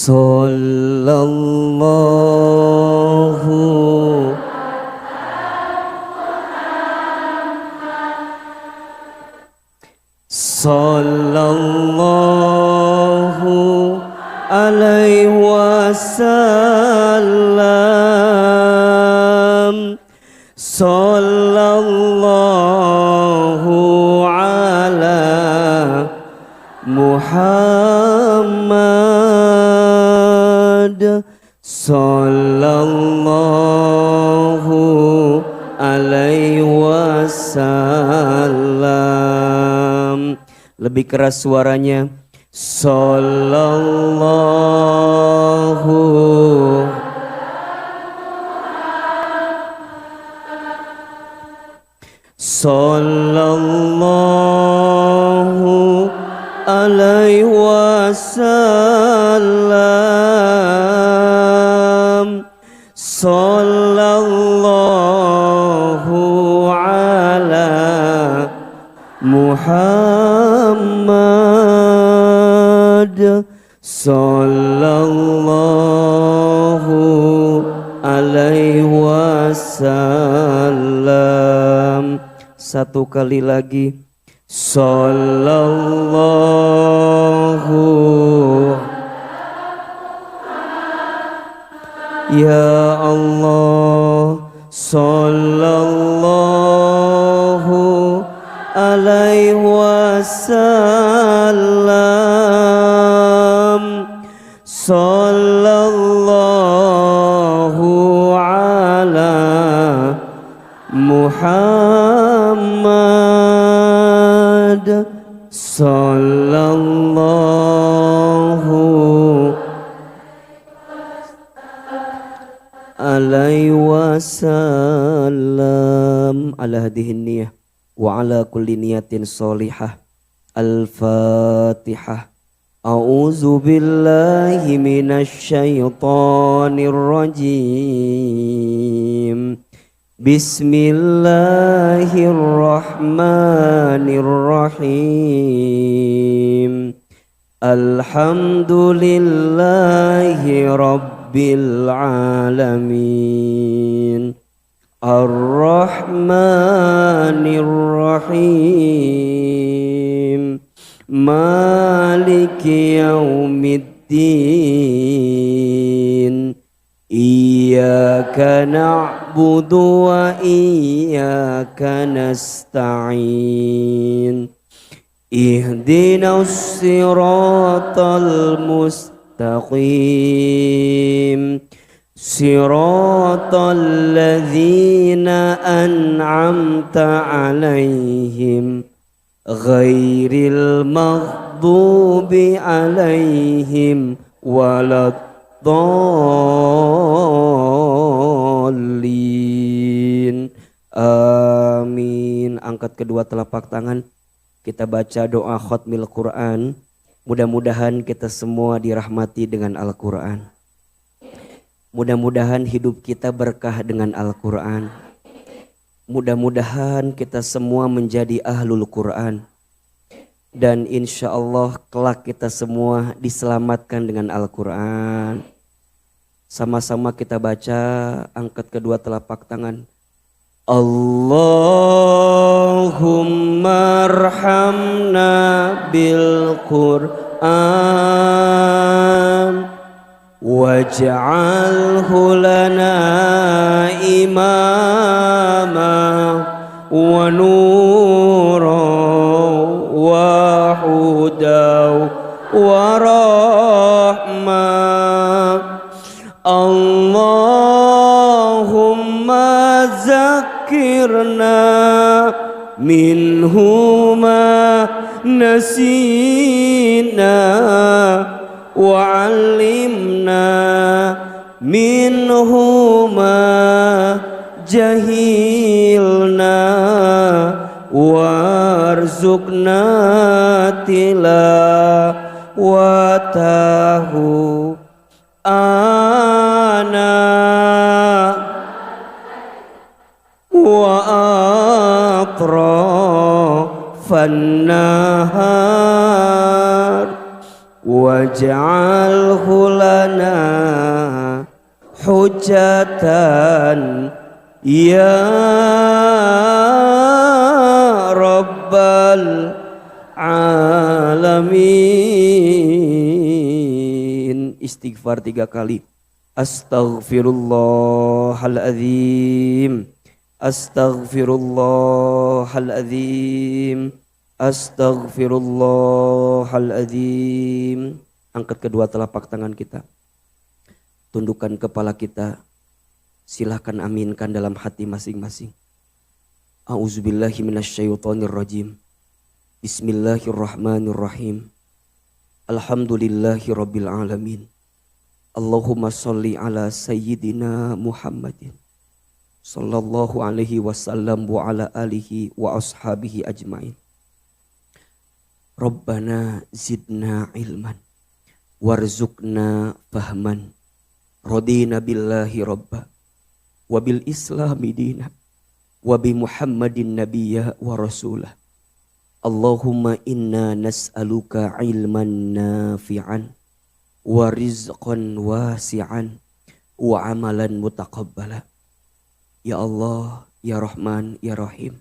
Sallallahu Sallallahu alaihi wasallam. Sallallahu ala Muhammad. Sallallahu alaihi wasallam. Lebih keras suaranya. Sallallahu Sallallahu alaihi wasallam. Sallallahu ala Muhammad. Sallallahu alaihi wasallam. Satu kali lagi. Sallallahu. Ya Allah. Sallallahu alaihi wasallam. Sallallahu ala Muhammad. Sallallahu alaihi wasallam. Ala hadihin niyah wa ala kulli niyatin solihah. Al-Fatihah. A'udzu billahi minasy syaithanir rajim. Bismillahirrahmanirrahim. Alhamdulillahi rabbil alamin. Ar-Rahmanir-Rahim. Maliki yaumiddin. Iyyaka na'budu wa iyyaka nasta'in. Ihdinas siratal mustaqim. Siratal ladzina an'amta 'alaihim ghairil maghdubi 'alaihim waladdallin. Amin. Angkat kedua telapak tangan. Kita baca doa khatmil Quran. Mudah-mudahan kita semua dirahmati dengan Al-Quran. Mudah-mudahan hidup kita berkah dengan Al-Quran. Mudah-mudahan kita semua menjadi ahlul Quran. Dan insya Allah kelak kita semua diselamatkan dengan Al-Quran. Sama-sama kita baca, angkat kedua telapak tangan. Allahumma arhamna bil Qur'an waj'alhu lana imama wa nura wa huda wa rahmah. Allahumma zakirna minhuma nasina wa'allimna minhuma jahilna warzuqna tilawatahu ana wa atrafan nahar waj'alhu lana hujatan ya rabbal alamin. Istighfar 3 kali. Astaghfirullahaladzim, astaghfirullahaladzim, astaghfirullahaladzim. Angkat kedua telapak tangan kita, tundukkan kepala kita, silahkan aminkan dalam hati masing-masing. A'udzubillahi minasyaitonirrajim. Bismillahirrahmanirrahim. Alhamdulillahi rabbil alamin. Allahumma sholli ala sayyidina Muhammadin sallallahu alaihi wasallam wa ala alihi wa ashabihi ajmain. Rabbana zidna ilman warzuqna fahman. Radina billahi rabba wa bil islami dina wa bi Muhammadin nabiyya wa rasulah. Allahumma inna nas'aluka ilman nafi'an wa rizqan wasi'an wa amalan mutaqabbala. Ya Allah, ya Rahman, ya Rahim.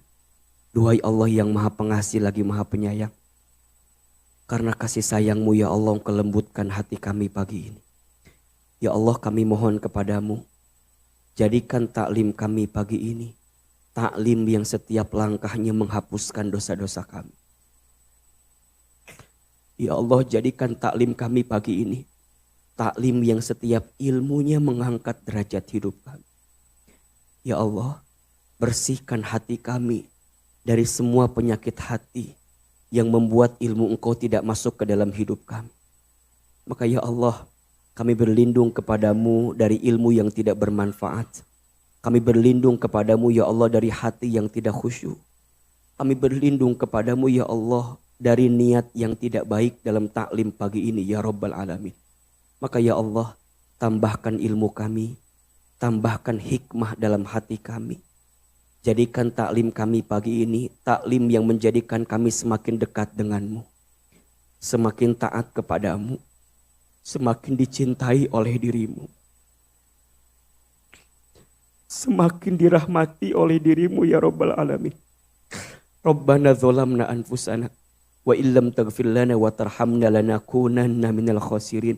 Duhai Allah yang maha pengasih lagi maha penyayang. Karena kasih sayangmu ya Allah, Engkau lembutkan hati kami pagi ini. Ya Allah, kami mohon kepadamu, jadikan taklim kami pagi ini taklim yang setiap langkahnya menghapuskan dosa-dosa kami. Ya Allah, jadikan taklim kami pagi ini taklim yang setiap ilmunya mengangkat derajat hidup kami. Ya Allah, bersihkan hati kami dari semua penyakit hati yang membuat ilmu Engkau tidak masuk ke dalam hidup kami. Maka ya Allah, kami berlindung kepadamu dari ilmu yang tidak bermanfaat. Kami berlindung kepadamu ya Allah dari hati yang tidak khusyuk. Kami berlindung kepadamu ya Allah dari niat yang tidak baik dalam taklim pagi ini ya Rabbal Alamin. Maka ya Allah, tambahkan ilmu kami, tambahkan hikmah dalam hati kami. Jadikan taklim kami pagi ini taklim yang menjadikan kami semakin dekat denganmu, semakin taat kepadamu, semakin dicintai oleh dirimu, semakin dirahmati oleh dirimu ya Rabbal Alamin. Rabbana dzolamna anfusana wa illam taghfir lana wa tarhamna lanakunanna minal khasirin.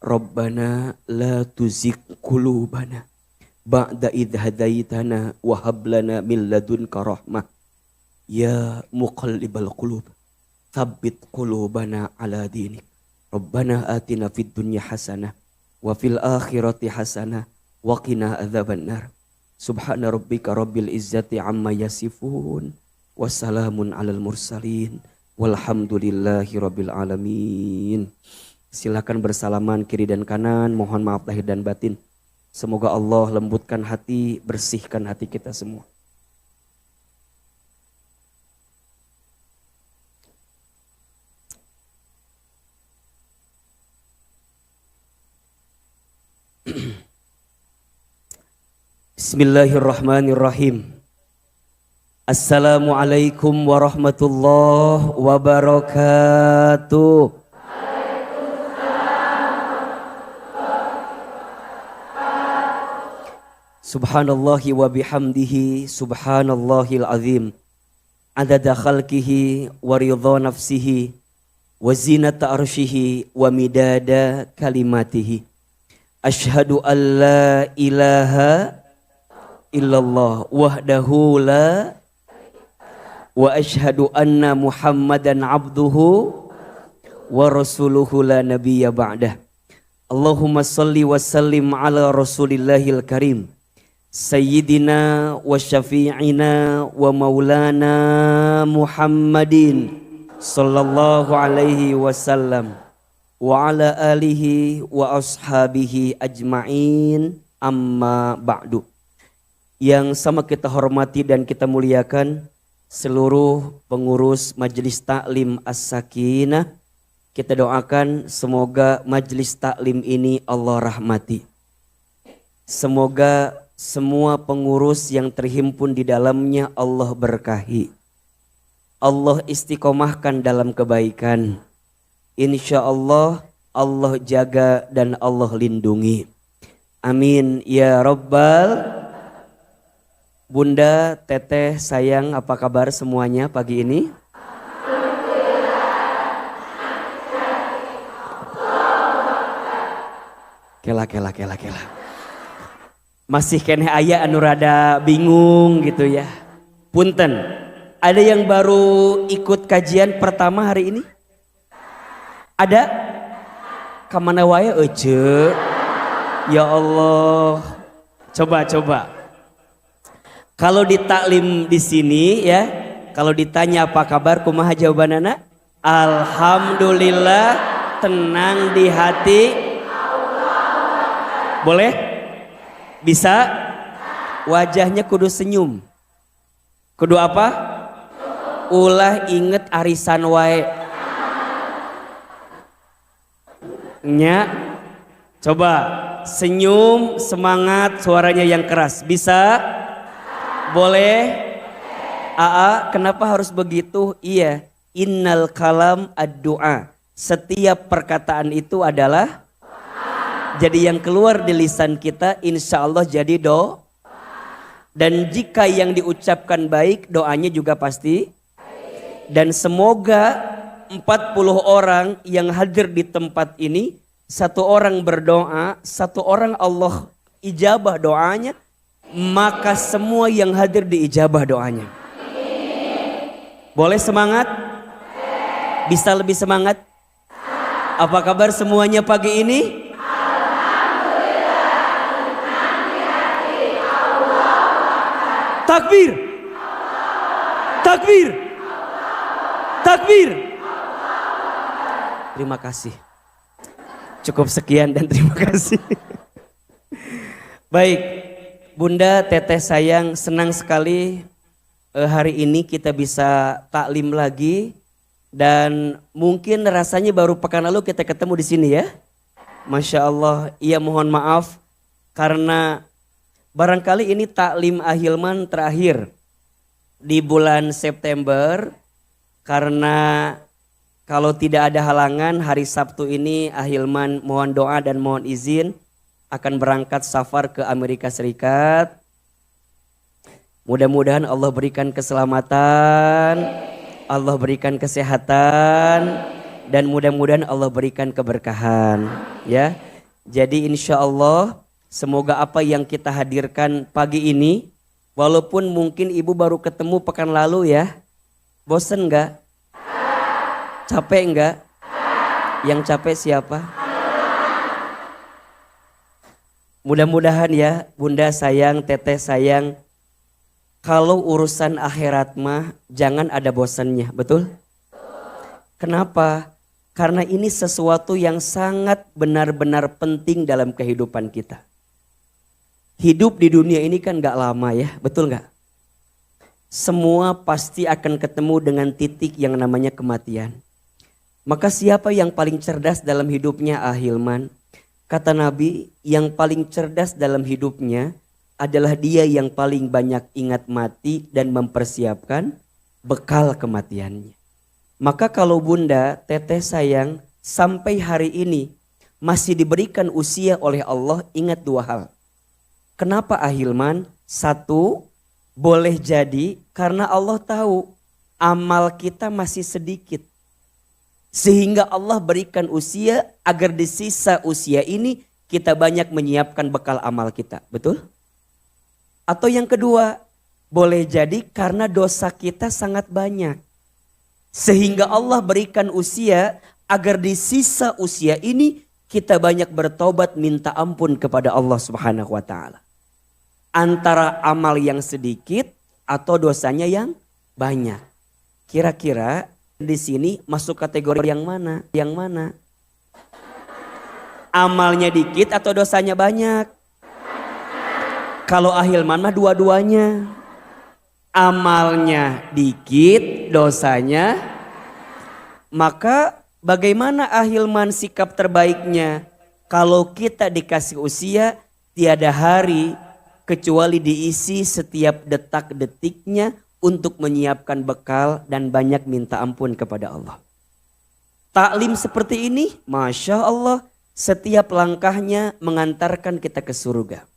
Rabbana la tuzigh qulubana ba'da idh hadaitana wa hab lana min ladunka rahmah ya muqallibal qulub tsabbit qulubana ala dinik. Rabbana atina fid dunya hasanah wa fil akhirati hasanah wa qina adzabannar. Subhana rabbika rabbil izzati amma yasifun wa salamun alal mursalin walhamdulillahi rabbil alamin. Silakan bersalaman kiri dan kanan, mohon maaf lahir dan batin. Semoga Allah lembutkan hati, bersihkan hati kita semua. Bismillahirrahmanirrahim. Assalamualaikum warahmatullahi wabarakatuh. Subhanallahi wa bihamdihi subhanallahil azim. Adada khalqihi wa ridha nafsihi wa zinata arshihi wa midada kalimatihi. Ashhadu an la ilaha illallah wahdahu la wa ashhadu anna Muhammadan abduhu wa rasuluhu la nabiyya ba'dah. Allahumma salli wa sallim ala rasulillahil karim Sayyidina wa syafi'ina wa maulana Muhammadin sallallahu alaihi wasallam wa ala alihi wa ashabihi ajma'in amma ba'du. Yang sama kita hormati dan kita muliakan seluruh pengurus Majelis Taklim As-Sakinah. Kita doakan semoga majelis taklim ini Allah rahmati. Semoga semua pengurus yang terhimpun di dalamnya Allah berkahi. Allah istiqomahkan dalam kebaikan. Insya Allah Allah jaga dan Allah lindungi. Amin ya Rabbal. Bunda, teteh, sayang, apa kabar semuanya pagi ini? Kela. Masih kene aya anu rada bingung gitu ya. Punten, ada yang baru ikut kajian pertama hari ini? Ada? Kamana wae ece? Ya Allah. Coba. Kalau ditaklim di sini ya, kalau ditanya apa kabar, kumaha jawabanana? Alhamdulillah, tenang di hati. Boleh? Bisa? Wajahnya kudu senyum. Kudu apa? Ulah inget arisan wae. Nya, coba senyum, semangat, suaranya yang keras. Bisa? Boleh? Aa, kenapa harus begitu? Iya, innal kalam ad-du'a. Setiap perkataan itu adalah jadi yang keluar di lisan kita insya Allah jadi do. Dan jika yang diucapkan baik, doanya juga pasti. Dan semoga 40 orang yang hadir di tempat ini, 1 orang berdoa, 1 orang Allah ijabah doanya, maka semua yang hadir diijabah doanya. Boleh semangat? Bisa lebih semangat? Apa kabar semuanya pagi ini? Takbir! Takbir! Takbir! Terima kasih. Cukup sekian dan terima kasih. Baik. Bunda, teteh sayang, senang sekali hari ini kita bisa taklim lagi. Dan mungkin rasanya baru pekan lalu kita ketemu di sini ya. Masya Allah, iya mohon maaf karena barangkali ini taklim Ahilman terakhir di bulan September. Karena kalau tidak ada halangan hari Sabtu ini Ahilman mohon doa dan mohon izin akan berangkat safar ke Amerika Serikat. Mudah-mudahan Allah berikan keselamatan, Allah berikan kesehatan, dan mudah-mudahan Allah berikan keberkahan. Ya, jadi insya Allah semoga apa yang kita hadirkan pagi ini, walaupun mungkin ibu baru ketemu pekan lalu ya, bosen nggak? Capek nggak? Yang capek siapa? Mudah-mudahan ya bunda sayang, teteh sayang, kalau urusan akhirat mah jangan ada bosannya, betul? Kenapa? Karena ini sesuatu yang sangat benar-benar penting dalam kehidupan kita. Hidup di dunia ini kan gak lama ya, betul gak? Semua pasti akan ketemu dengan titik yang namanya kematian. Maka siapa yang paling cerdas dalam hidupnya Ahilman? Kata Nabi, yang paling cerdas dalam hidupnya adalah dia yang paling banyak ingat mati dan mempersiapkan bekal kematiannya. Maka kalau bunda, teteh sayang, sampai hari ini masih diberikan usia oleh Allah, ingat 2 hal. Kenapa Ahilman? 1, boleh jadi karena Allah tahu amal kita masih sedikit. Sehingga Allah berikan usia agar di sisa usia ini kita banyak menyiapkan bekal amal kita. Betul? Atau yang kedua, boleh jadi karena dosa kita sangat banyak. Sehingga Allah berikan usia agar di sisa usia ini kita banyak bertobat minta ampun kepada Allah Subhanahu wa taala. Antara amal yang sedikit atau dosanya yang banyak. Kira-kira di sini masuk kategori yang mana? Yang mana? Amalnya dikit atau dosanya banyak? Kalau Ahilman mah dua-duanya. Amalnya dikit, dosanya. Maka bagaimana Ahilman sikap terbaiknya? Kalau kita dikasih usia, tiada hari kecuali diisi setiap detak-detiknya untuk menyiapkan bekal dan banyak minta ampun kepada Allah. Taklim seperti ini, Masya Allah, setiap langkahnya mengantarkan kita ke surga.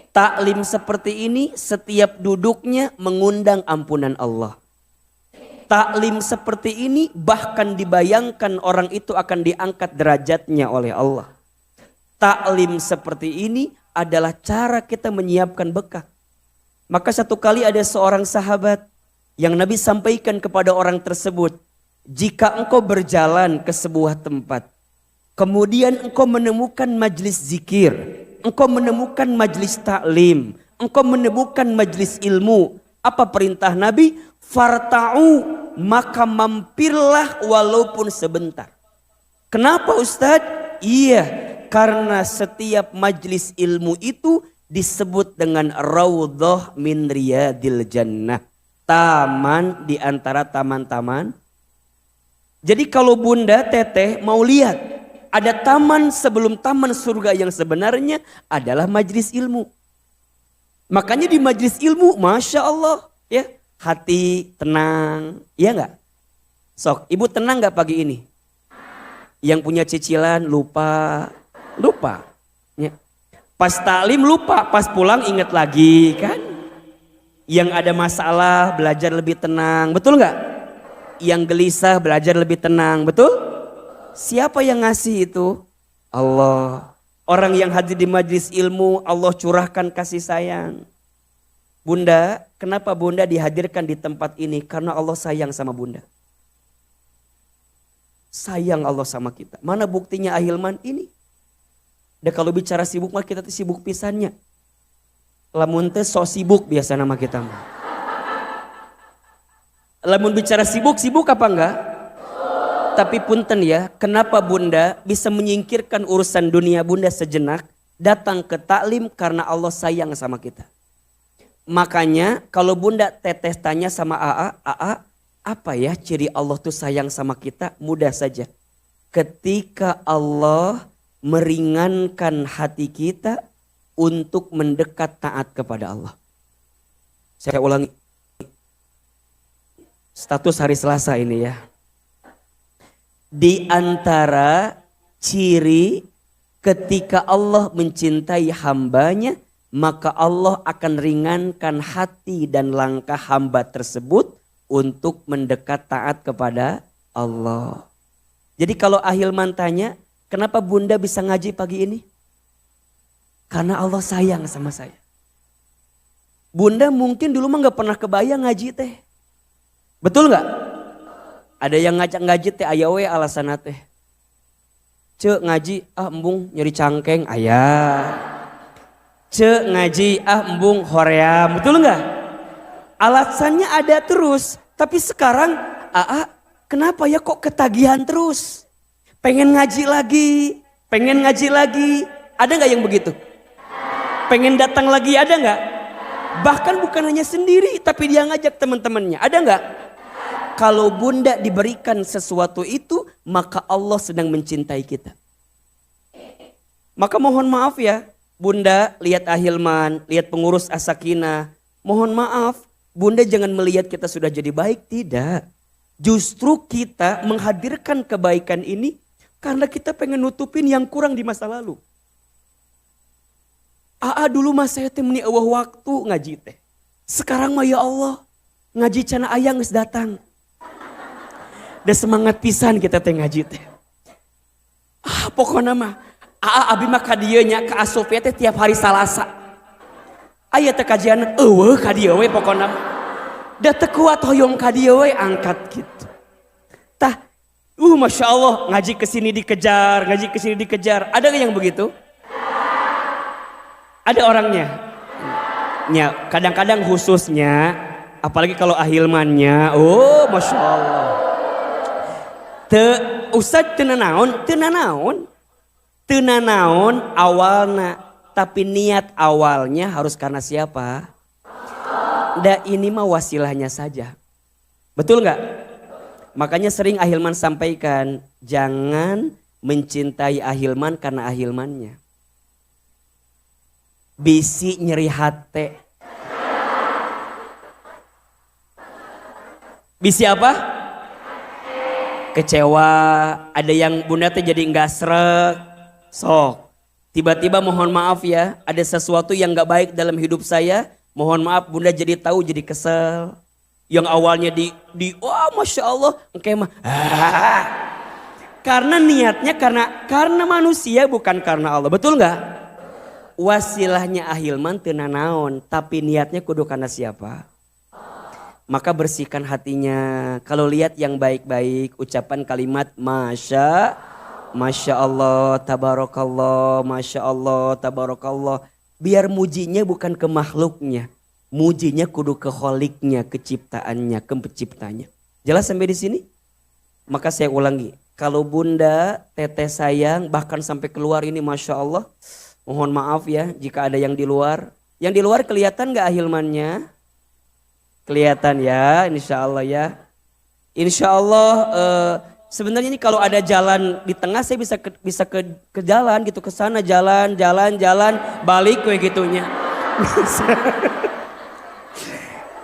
Taklim seperti ini, setiap duduknya mengundang ampunan Allah. Taklim seperti ini, bahkan dibayangkan orang itu akan diangkat derajatnya oleh Allah. Taklim seperti ini adalah cara kita menyiapkan bekal. Maka satu kali ada seorang sahabat yang Nabi sampaikan kepada orang tersebut, jika engkau berjalan ke sebuah tempat, kemudian engkau menemukan majlis zikir, engkau menemukan majlis taklim, engkau menemukan majlis ilmu, apa perintah Nabi? Farta'u, maka mampirlah walaupun sebentar. Kenapa Ustadz? Iya, karena setiap majlis ilmu itu disebut dengan raudhah min riyadil jannah, taman di antara taman-taman. Jadi kalau bunda teteh mau lihat, ada taman sebelum taman surga yang sebenarnya adalah majlis ilmu. Makanya di majlis ilmu, Masya Allah, ya, hati tenang, ya enggak? Sok, ibu tenang enggak pagi ini? Yang punya cicilan lupa. Ya. Pas taklim lupa, pas pulang ingat lagi kan? Yang ada masalah belajar lebih tenang, betul enggak? Yang gelisah belajar lebih tenang, betul? Siapa yang ngasih itu? Allah. Orang yang hadir di majlis ilmu, Allah curahkan kasih sayang. Bunda, kenapa bunda dihadirkan di tempat ini? Karena Allah sayang sama bunda. Sayang Allah sama kita. Mana buktinya Ahilman ini? Dan kalau bicara sibuk mah kita tuh sibuk pisannya. Lamun teh so sibuk biasa nama kita mah. Lamun bicara sibuk apa enggak? Tapi punten ya, kenapa bunda bisa menyingkirkan urusan dunia bunda sejenak, datang ke taklim karena Allah sayang sama kita. Makanya kalau bunda tetes tanya sama AA, apa ya ciri Allah tuh sayang sama kita? Mudah saja. Ketika Allah meringankan hati kita untuk mendekat taat kepada Allah. Saya ulangi. Status hari Selasa ini ya. Di antara ciri ketika Allah mencintai hambanya, maka Allah akan ringankan hati dan langkah hamba tersebut untuk mendekat taat kepada Allah. Jadi kalau Ahilman tanya, kenapa bunda bisa ngaji pagi ini? Karena Allah sayang sama saya. Bunda mungkin dulu mah gak pernah kebayang ngaji teh. Betul nggak? Ada yang ngajak ngaji teh ayawe alasan teh. Cek ngaji embung nyeri cangkeng ayah. Cek ngaji embung hoream, betul nggak? Alasannya ada terus. Tapi sekarang kenapa ya kok ketagihan terus? Pengen ngaji lagi, pengen ngaji lagi. Ada nggak yang begitu? Pengen datang lagi ada nggak? Bahkan bukan hanya sendiri, tapi dia ngajak teman-temannya. Ada nggak? Kalau bunda diberikan sesuatu itu, maka Allah sedang mencintai kita. Maka mohon maaf ya, bunda lihat Ahilman, lihat pengurus As-Sakinah. Mohon maaf, bunda jangan melihat kita sudah jadi baik, tidak. Justru kita menghadirkan kebaikan ini karena kita pengen nutupin yang kurang di masa lalu. Dulu mah saya teh meni eueuh waktu ngaji teh. Sekarang mah ya Allah, ngaji cana aya geus datang. Da semangat pisan kita teh ngaji teh. Pokona mah abi mah ka dieu nya ka Asofia teh tiap hari Salasa. Aya teh kajian eueuh ka dieu we pokona mah. Da teu kuat hoyong ka dieu we angkat gitu. Tah, Masya Allah ngaji kesini dikejar, ngaji kesini dikejar. Ada gak yang begitu? Ada orangnya. Ya, kadang-kadang khususnya, apalagi kalau Ahilmannya, Masya Allah. Ustadz tenanaon awalnya, tapi niat awalnya harus karena siapa? Ini mah wasilahnya saja. Betul nggak? Makanya sering Ahilman sampaikan, jangan mencintai Ahilman karena Ahilmannya. Bisi nyeri hati. Bisi apa? kecewa, ada yang bunda teh jadi nggak srek, sok. Tiba-tiba mohon maaf ya, ada sesuatu yang nggak baik dalam hidup saya, mohon maaf bunda jadi tahu jadi kesel. Yang awalnya wah masya Allah, engke mah, karena niatnya karena manusia bukan karena Allah, betul nggak? Wasilahnya ahilman teu nanaon, tapi niatnya kudu karena siapa? Maka bersihkan hatinya. Kalau lihat yang baik-baik, ucapan kalimat Masya Allah, tabarakallah, Masya Allah, tabarakallah. Biar mujinya bukan ke makhluknya. Mujinya kudu ke kholiknya, ke ciptaannya, ke penciptanya. Jelas sampai di sini? Maka saya ulangi. Kalau bunda, teteh sayang, bahkan sampai keluar ini Masya Allah. Mohon maaf ya jika ada yang di luar. Yang di luar kelihatan gak ahilmannya? Kelihatan ya, insya Allah ya. Insya Allah sebenarnya ini kalau ada jalan di tengah saya bisa ke jalan gitu, ke sana jalan balik kayak gitunya.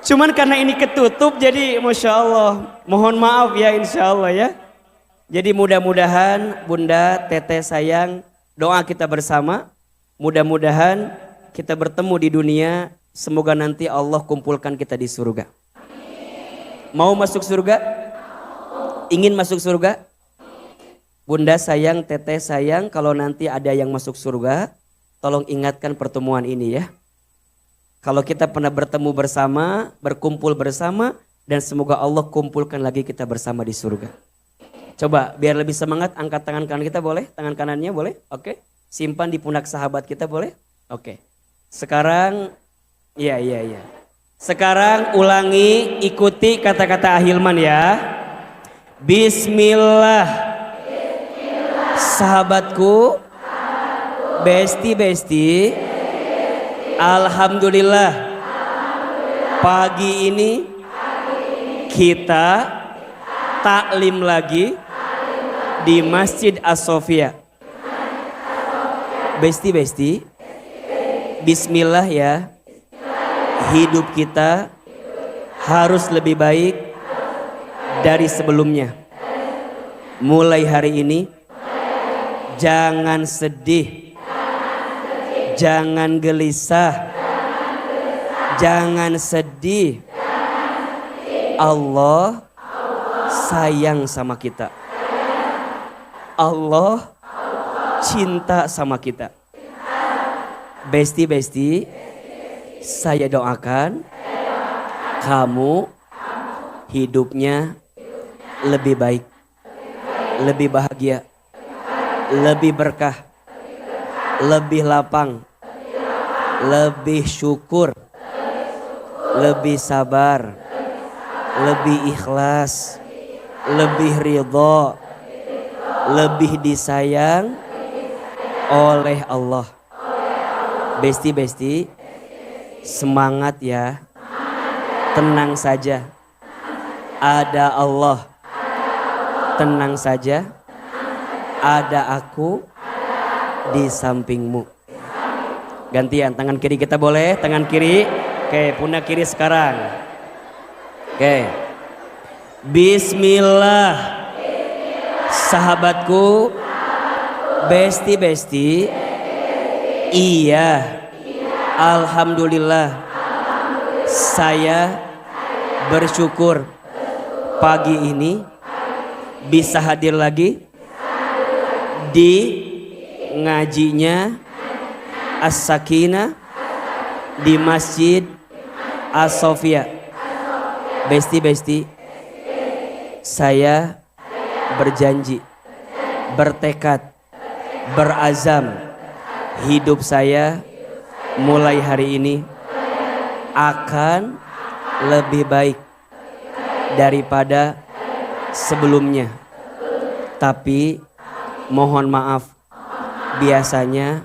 Cuman karena ini ketutup jadi Masya Allah. Mohon maaf ya insya Allah ya. Jadi mudah-mudahan bunda, teteh sayang, doa kita bersama. Mudah-mudahan kita bertemu di dunia. Semoga nanti Allah kumpulkan kita di surga. Mau masuk surga? Ingin masuk surga? Bunda sayang, teteh sayang, kalau nanti ada yang masuk surga, tolong ingatkan pertemuan ini ya. Kalau kita pernah bertemu bersama, berkumpul bersama, dan semoga Allah kumpulkan lagi kita bersama di surga. Coba biar lebih semangat, angkat tangan kanan kita boleh? Tangan kanannya boleh? Oke. Simpan di pundak sahabat kita boleh? Oke. Sekarang, iya. Sekarang ulangi, ikuti kata-kata ahilman ya. Bismillah. Sahabatku, besti. Alhamdulillah. Pagi ini kita taklim lagi di Masjid As-Sofia. Besti. Bismillah ya. Hidup kita harus lebih baik dari sebelumnya. Mulai hari ini jangan sedih, jangan gelisah, jangan sedih. Allah sayang sama kita. Allah cinta sama kita. Besti, saya doakan kamu hidupnya lebih baik, lebih bahagia, lebih berkah, lebih lapang, lebih syukur, lebih sabar, lebih ikhlas, lebih ridho, lebih disayang oleh Allah. Besti, semangat ya. Tenang saja. Ada Allah. Tenang saja. Ada aku di sampingmu. Gantian, tangan kiri kita boleh? Tangan kiri. Oke, pundak kiri sekarang. Oke. Bismillah. Sahabatku, besti. Iya. Alhamdulillah. Saya bersyukur pagi ini bisa hadir lagi di ngajinya As-Sakinah di Masjid As-Sofia. Besti, saya berjanji, bertekad, berazam, hidup saya mulai hari ini akan lebih baik daripada sebelumnya. Tapi mohon maaf, biasanya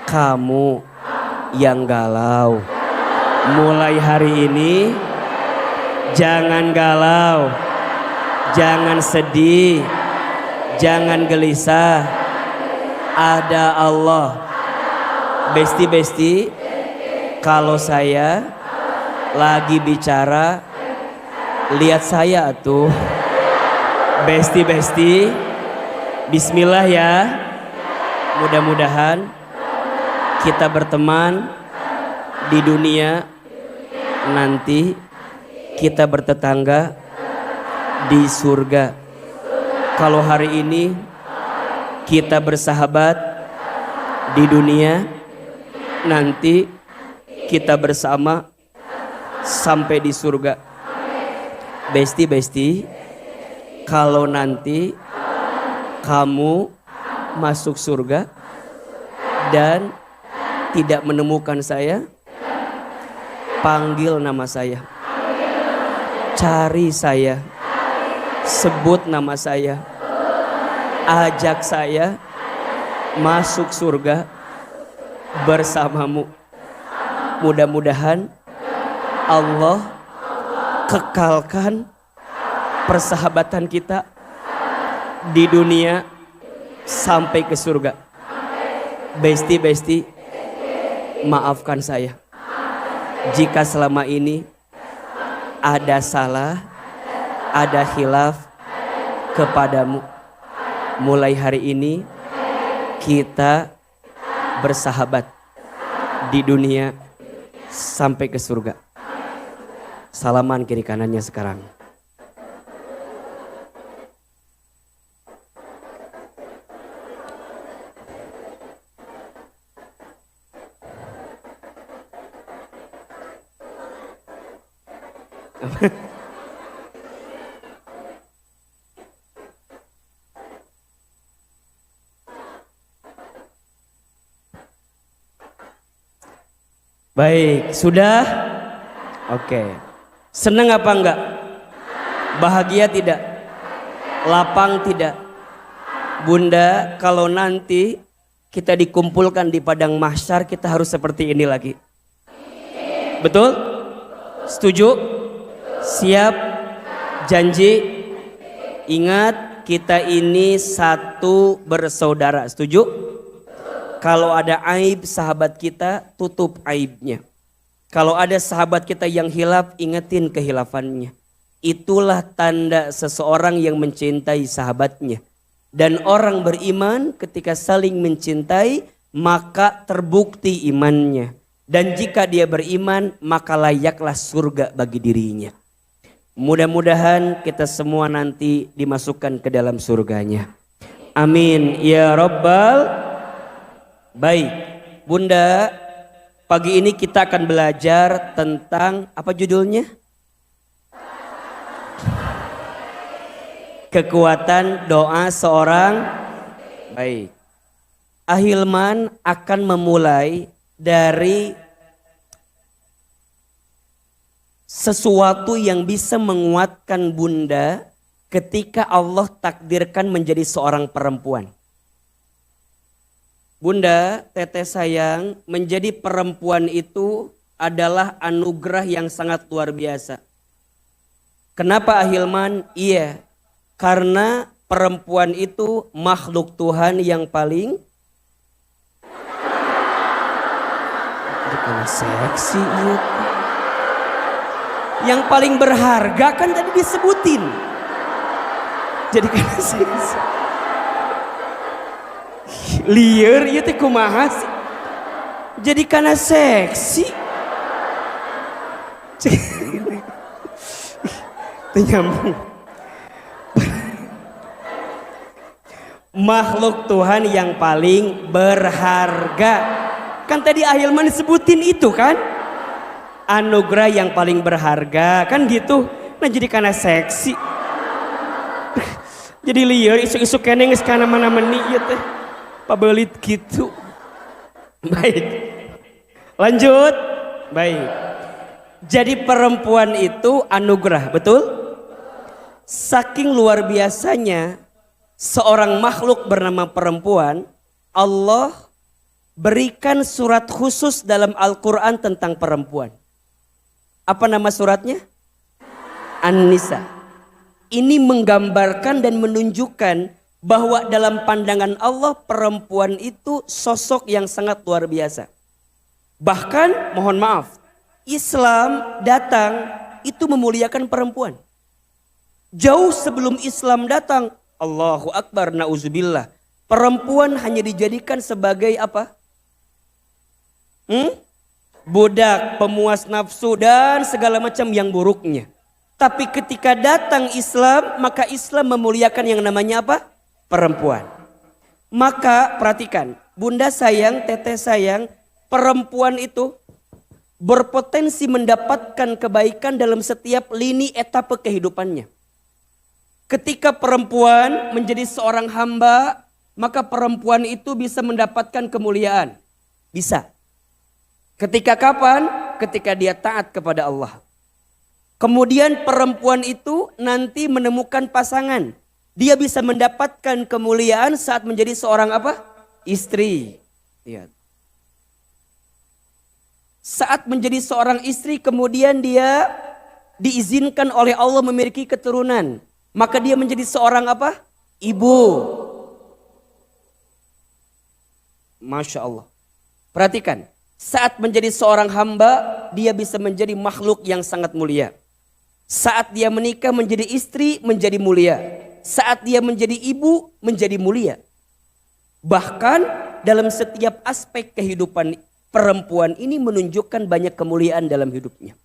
kamu yang galau. Mulai hari ini jangan galau, jangan sedih, jangan gelisah. Ada Allah. Besti, kalau saya lagi bicara, lihat saya tuh. Besti-besti, bismillah ya. Mudah-mudahan kita berteman di dunia, nanti kita bertetangga di surga. Kalau hari ini kita bersahabat di dunia, nanti kita bersama sampai di surga. Besti-besti, kalau nanti kamu masuk surga dan tidak menemukan saya, panggil nama saya, cari saya, sebut nama saya, ajak saya masuk surga bersamamu. Mudah-mudahan Allah kekalkan persahabatan kita di dunia sampai ke surga. Besti-besti, maafkan saya jika selama ini ada salah, ada khilaf kepadamu. Mulai hari ini kita bersahabat di dunia sampai ke surga. Salaman kiri kanannya sekarang. Baik, sudah? Oke. Senang apa enggak? Bahagia tidak? Lapang tidak? Bunda, kalau nanti kita dikumpulkan di padang mahsyar, kita harus seperti ini lagi. Betul? Setuju? Siap? Janji? Ingat, kita ini satu bersaudara. Setuju? Kalau ada aib sahabat kita, tutup aibnya. Kalau ada sahabat kita yang hilaf, ingetin kehilafannya. Itulah tanda seseorang yang mencintai sahabatnya. Dan orang beriman ketika saling mencintai, maka terbukti imannya. Dan jika dia beriman, maka layaklah surga bagi dirinya. Mudah-mudahan kita semua nanti dimasukkan ke dalam surganya. Amin ya Rabbal. Baik, Bunda, pagi ini kita akan belajar tentang apa judulnya? Kekuatan doa seorang. Baik. Ahilman akan memulai dari sesuatu yang bisa menguatkan Bunda ketika Allah takdirkan menjadi seorang perempuan. Bunda, teteh sayang, menjadi perempuan itu adalah anugerah yang sangat luar biasa. Kenapa Ahilman? Iya, karena perempuan itu makhluk Tuhan yang paling seksi itu. Yang paling berharga kan tadi disebutin. Jadi kan seksi. Liar ieu teh kumaha sih? Jadi karena seksi. Nyambung. Makhluk Tuhan yang paling berharga. Kan tadi Ahilman disebutin itu kan? Anugerah yang paling berharga kan gitu. Nah jadi karena seksi. Jadi liar isu-isu kene geus kana mana-mani ieu teh. Pabelit gitu. Baik. Lanjut. Baik. Jadi perempuan itu anugerah, betul? Saking luar biasanya seorang makhluk bernama perempuan, Allah berikan surat khusus dalam Al-Quran tentang perempuan. Apa nama suratnya? An-Nisa. Ini menggambarkan dan menunjukkan bahwa dalam pandangan Allah perempuan itu sosok yang sangat luar biasa. Bahkan mohon maaf, Islam datang itu memuliakan perempuan. Jauh sebelum Islam datang, Allahu Akbar, na'udzubillah. Perempuan hanya dijadikan sebagai apa? Budak, pemuas nafsu dan segala macam yang buruknya. Tapi ketika datang Islam, maka Islam memuliakan yang namanya apa? Perempuan. Maka perhatikan, bunda sayang, teteh sayang, perempuan itu berpotensi mendapatkan kebaikan dalam setiap lini etapa kehidupannya. Ketika perempuan menjadi seorang hamba, maka perempuan itu bisa mendapatkan kemuliaan. Bisa. Ketika kapan? Ketika dia taat kepada Allah. Kemudian perempuan itu nanti menemukan pasangan. Dia bisa mendapatkan kemuliaan saat menjadi seorang apa? Istri. Lihat. Saat menjadi seorang istri kemudian dia diizinkan oleh Allah memiliki keturunan. Maka dia menjadi seorang apa? Ibu. Masya Allah. Perhatikan. Saat menjadi seorang hamba, dia bisa menjadi makhluk yang sangat mulia. Saat dia menikah menjadi istri, menjadi mulia. Saat dia menjadi ibu, menjadi mulia. Bahkan dalam setiap aspek kehidupan perempuan ini menunjukkan banyak kemuliaan dalam hidupnya.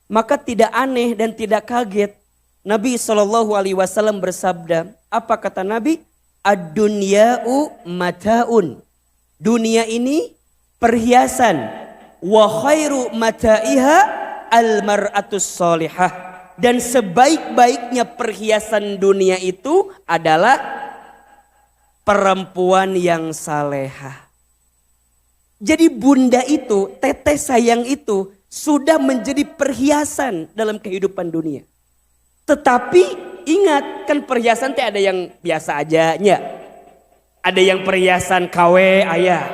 Maka tidak aneh dan tidak kaget. Nabi SAW bersabda, apa kata Nabi? Ad-dunya'u mata'un. Dunia ini perhiasan. Wa khairu mata'iha al-mar'atus solihah. Dan sebaik-baiknya perhiasan dunia itu adalah perempuan yang salehah. Jadi bunda itu, teteh sayang itu sudah menjadi perhiasan dalam kehidupan dunia. Tetapi ingat, kan perhiasan teh ada yang biasa aja nya. Ada yang perhiasan KW ayah.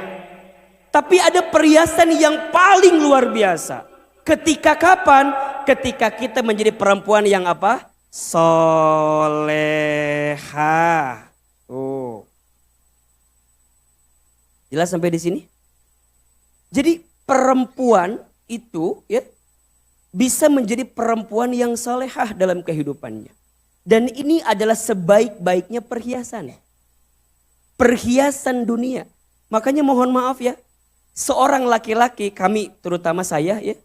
Tapi ada perhiasan yang paling luar biasa. Ketika kapan? Ketika kita menjadi perempuan yang apa? Solehah. Oh. Jelas sampai di sini? Jadi perempuan itu ya bisa menjadi perempuan yang solehah dalam kehidupannya. Dan ini adalah sebaik-baiknya perhiasan. Perhiasan dunia. Makanya mohon maaf ya. Seorang laki-laki, kami terutama saya ya.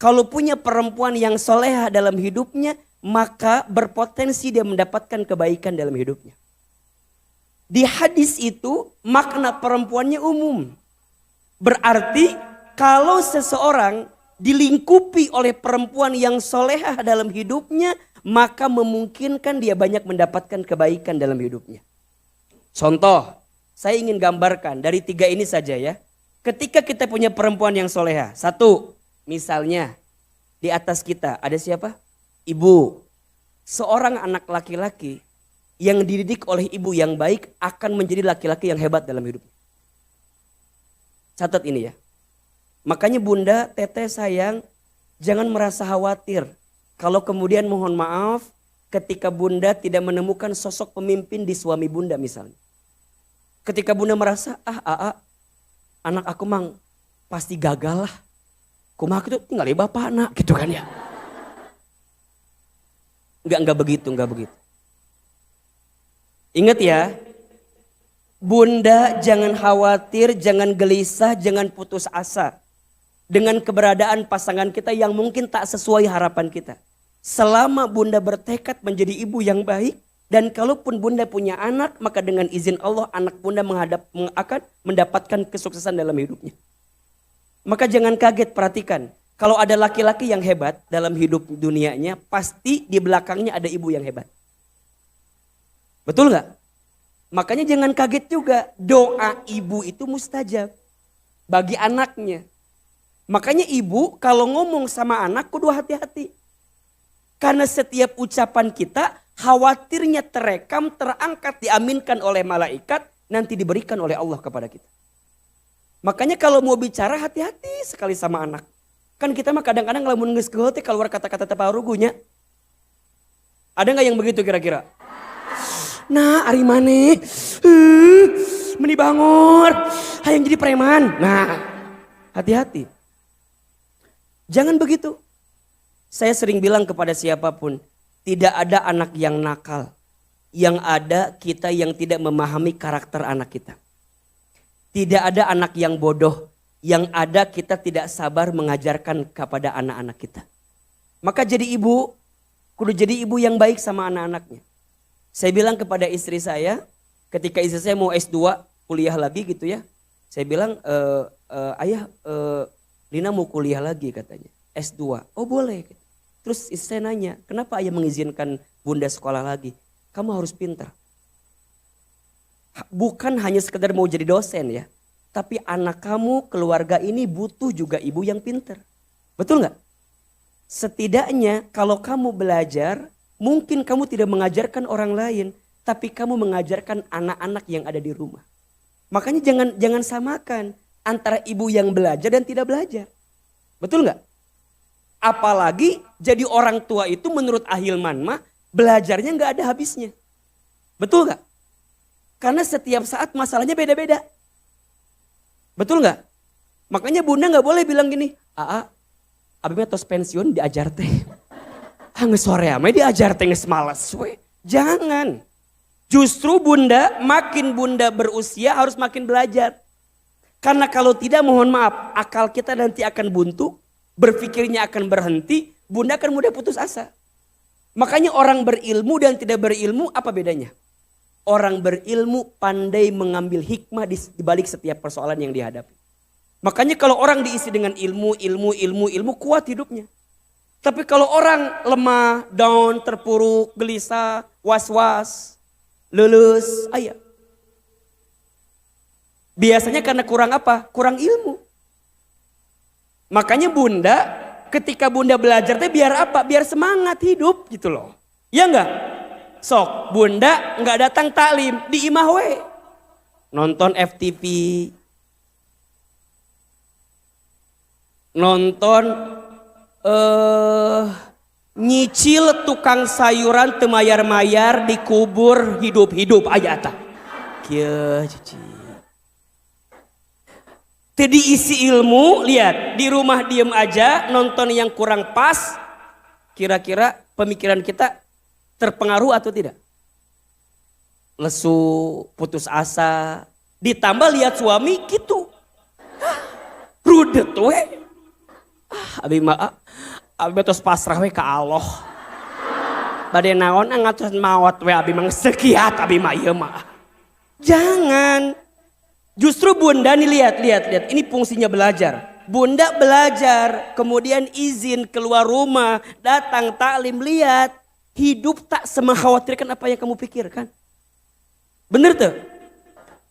Kalau punya perempuan yang solehah dalam hidupnya, maka berpotensi dia mendapatkan kebaikan dalam hidupnya. Di hadis itu makna perempuannya umum. Berarti kalau seseorang dilingkupi oleh perempuan yang solehah dalam hidupnya, maka memungkinkan dia banyak mendapatkan kebaikan dalam hidupnya. Contoh, saya ingin gambarkan dari 3 ini saja ya. Ketika kita punya perempuan yang solehah, 1, misalnya di atas kita ada siapa? Ibu. Seorang anak laki-laki yang dididik oleh ibu yang baik akan menjadi laki-laki yang hebat dalam hidup. Catat ini ya. Makanya bunda, teteh sayang, jangan merasa khawatir. Kalau kemudian mohon maaf ketika bunda tidak menemukan sosok pemimpin di suami bunda misalnya. Ketika bunda merasa, anak aku mang pasti gagal lah. Kumaha itu tinggal di bapak anak gitu kan ya. Enggak begitu. Ingat ya, bunda jangan khawatir, jangan gelisah, jangan putus asa. Dengan keberadaan pasangan kita yang mungkin tak sesuai harapan kita. Selama bunda bertekad menjadi ibu yang baik. Dan kalaupun bunda punya anak, maka dengan izin Allah anak bunda akan mendapatkan kesuksesan dalam hidupnya. Maka jangan kaget, perhatikan. Kalau ada laki-laki yang hebat dalam hidup dunianya, pasti di belakangnya ada ibu yang hebat. Betul gak? Makanya jangan kaget juga, doa ibu itu mustajab bagi anaknya. Makanya ibu kalau ngomong sama anak kudu hati-hati. Karena setiap ucapan kita khawatirnya terekam, terangkat, diaminkan oleh malaikat, nanti diberikan oleh Allah kepada kita. Makanya kalau mau bicara hati-hati sekali sama anak. Kan kita mah kadang-kadang lamun geus geul teh keluar kata-kata teparugunya. Ada nggak yang begitu kira-kira? Nah, ari maneh meni bangor, hayang jadi preman. Nah, hati-hati. Jangan begitu. Saya sering bilang kepada siapapun, tidak ada anak yang nakal. Yang ada kita yang tidak memahami karakter anak kita. Tidak ada anak yang bodoh. Yang ada kita tidak sabar mengajarkan kepada anak-anak kita. Maka jadi ibu, kudu jadi ibu yang baik sama anak-anaknya. Saya bilang kepada istri saya, ketika istri saya mau S2, kuliah lagi gitu ya. Saya bilang, ayah Lina mau kuliah lagi katanya, S2. Oh boleh. Terus istri saya nanya, kenapa ayah mengizinkan bunda sekolah lagi? Kamu harus pintar. Bukan hanya sekedar mau jadi dosen ya. Tapi anak kamu, keluarga ini butuh juga ibu yang pintar. Betul nggak? Setidaknya kalau kamu belajar, mungkin kamu tidak mengajarkan orang lain, tapi kamu mengajarkan anak-anak yang ada di rumah. Makanya jangan samakan antara ibu yang belajar dan tidak belajar. Betul nggak? Apalagi jadi orang tua itu menurut Ahilman mah belajarnya nggak ada habisnya. Betul nggak? Karena setiap saat masalahnya beda-beda. Betul nggak? Makanya bunda nggak boleh bilang gini, abi mah tos pensiun diajar teh. Nges sore ame diajar teh nges males we. Jangan. Justru bunda, makin bunda berusia harus makin belajar. Karena kalau tidak mohon maaf, akal kita nanti akan buntu, berpikirnya akan berhenti, bunda akan mudah putus asa. Makanya orang berilmu dan tidak berilmu apa bedanya? Orang berilmu pandai mengambil hikmah di balik setiap persoalan yang dihadapi. Makanya kalau orang diisi dengan ilmu, kuat hidupnya. Tapi kalau orang lemah, down, terpuruk, gelisah, was-was, lulus, biasanya karena kurang apa? Kurang ilmu. Makanya bunda, ketika bunda belajar biar apa? Biar semangat hidup gitu loh. Ya enggak? Sok, bunda nggak datang taklim di imah we. Nonton FTV. Nonton nyicil tukang sayuran temayar-mayar dikubur hidup-hidup aja ta. Kieu cici. Tadi isi ilmu, lihat di rumah diem aja nonton yang kurang pas. Kira-kira pemikiran kita terpengaruh atau tidak? Lesu, putus asa, ditambah lihat suami gitu. Rudet we. Abi tos pasrah we ka Allah. Bade naon ngatos maot we abi mah sekiat abi mah ieu mah. Jangan. Justru bunda nih lihat. Ini fungsinya belajar. Bunda belajar, kemudian izin keluar rumah, datang taklim, lihat. Hidup tak semengkhawatirkan apa yang kamu pikirkan. Bener tuh?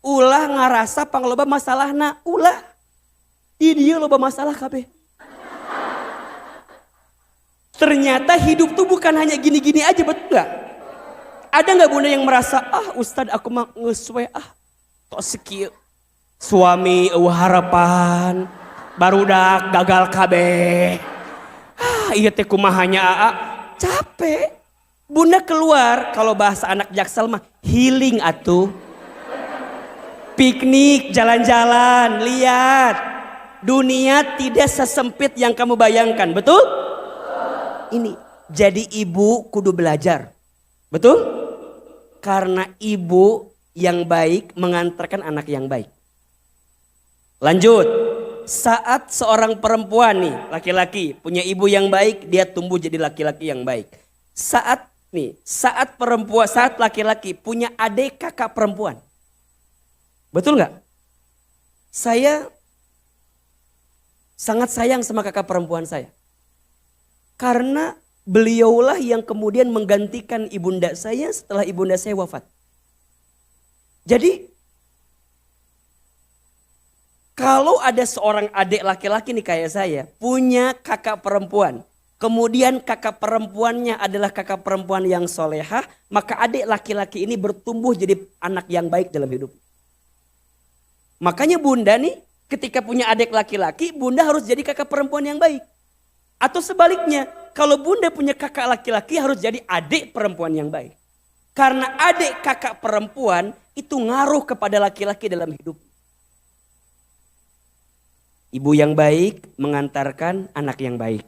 Ulah ngarasa pangloba masalah ulah. Ini loba masalah kabeh. Ternyata hidup tuh bukan hanya gini-gini aja, betul gak? Ada gak bunda yang merasa, Ustad aku mah ngeswe, tok sekieu. Suami harapan, barudak gagal kabeh. Iya teh kumahanya capek. Bunda keluar, kalau bahasa anak Jaksel mah healing atuh. Piknik, jalan-jalan, lihat. Dunia tidak sesempit yang kamu bayangkan, betul? Ini, jadi ibu kudu belajar. Betul? Karena ibu yang baik mengantarkan anak yang baik. Lanjut, saat seorang perempuan nih, laki-laki punya ibu yang baik, dia tumbuh jadi laki-laki yang baik. Saat perempuan, saat laki-laki punya adik kakak perempuan. Betul nggak? Saya sangat sayang sama kakak perempuan saya. Karena beliaulah yang kemudian menggantikan ibunda saya setelah ibunda saya wafat. Jadi kalau ada seorang adik laki-laki nih kayak saya, punya kakak perempuan. Kemudian kakak perempuannya adalah kakak perempuan yang solehah. Maka adik laki-laki ini bertumbuh jadi anak yang baik dalam hidup. Makanya bunda nih ketika punya adik laki-laki, bunda harus jadi kakak perempuan yang baik. Atau sebaliknya, kalau bunda punya kakak laki-laki harus jadi adik perempuan yang baik. Karena adik kakak perempuan itu ngaruh kepada laki-laki dalam hidup. Ibu yang baik mengantarkan anak yang baik.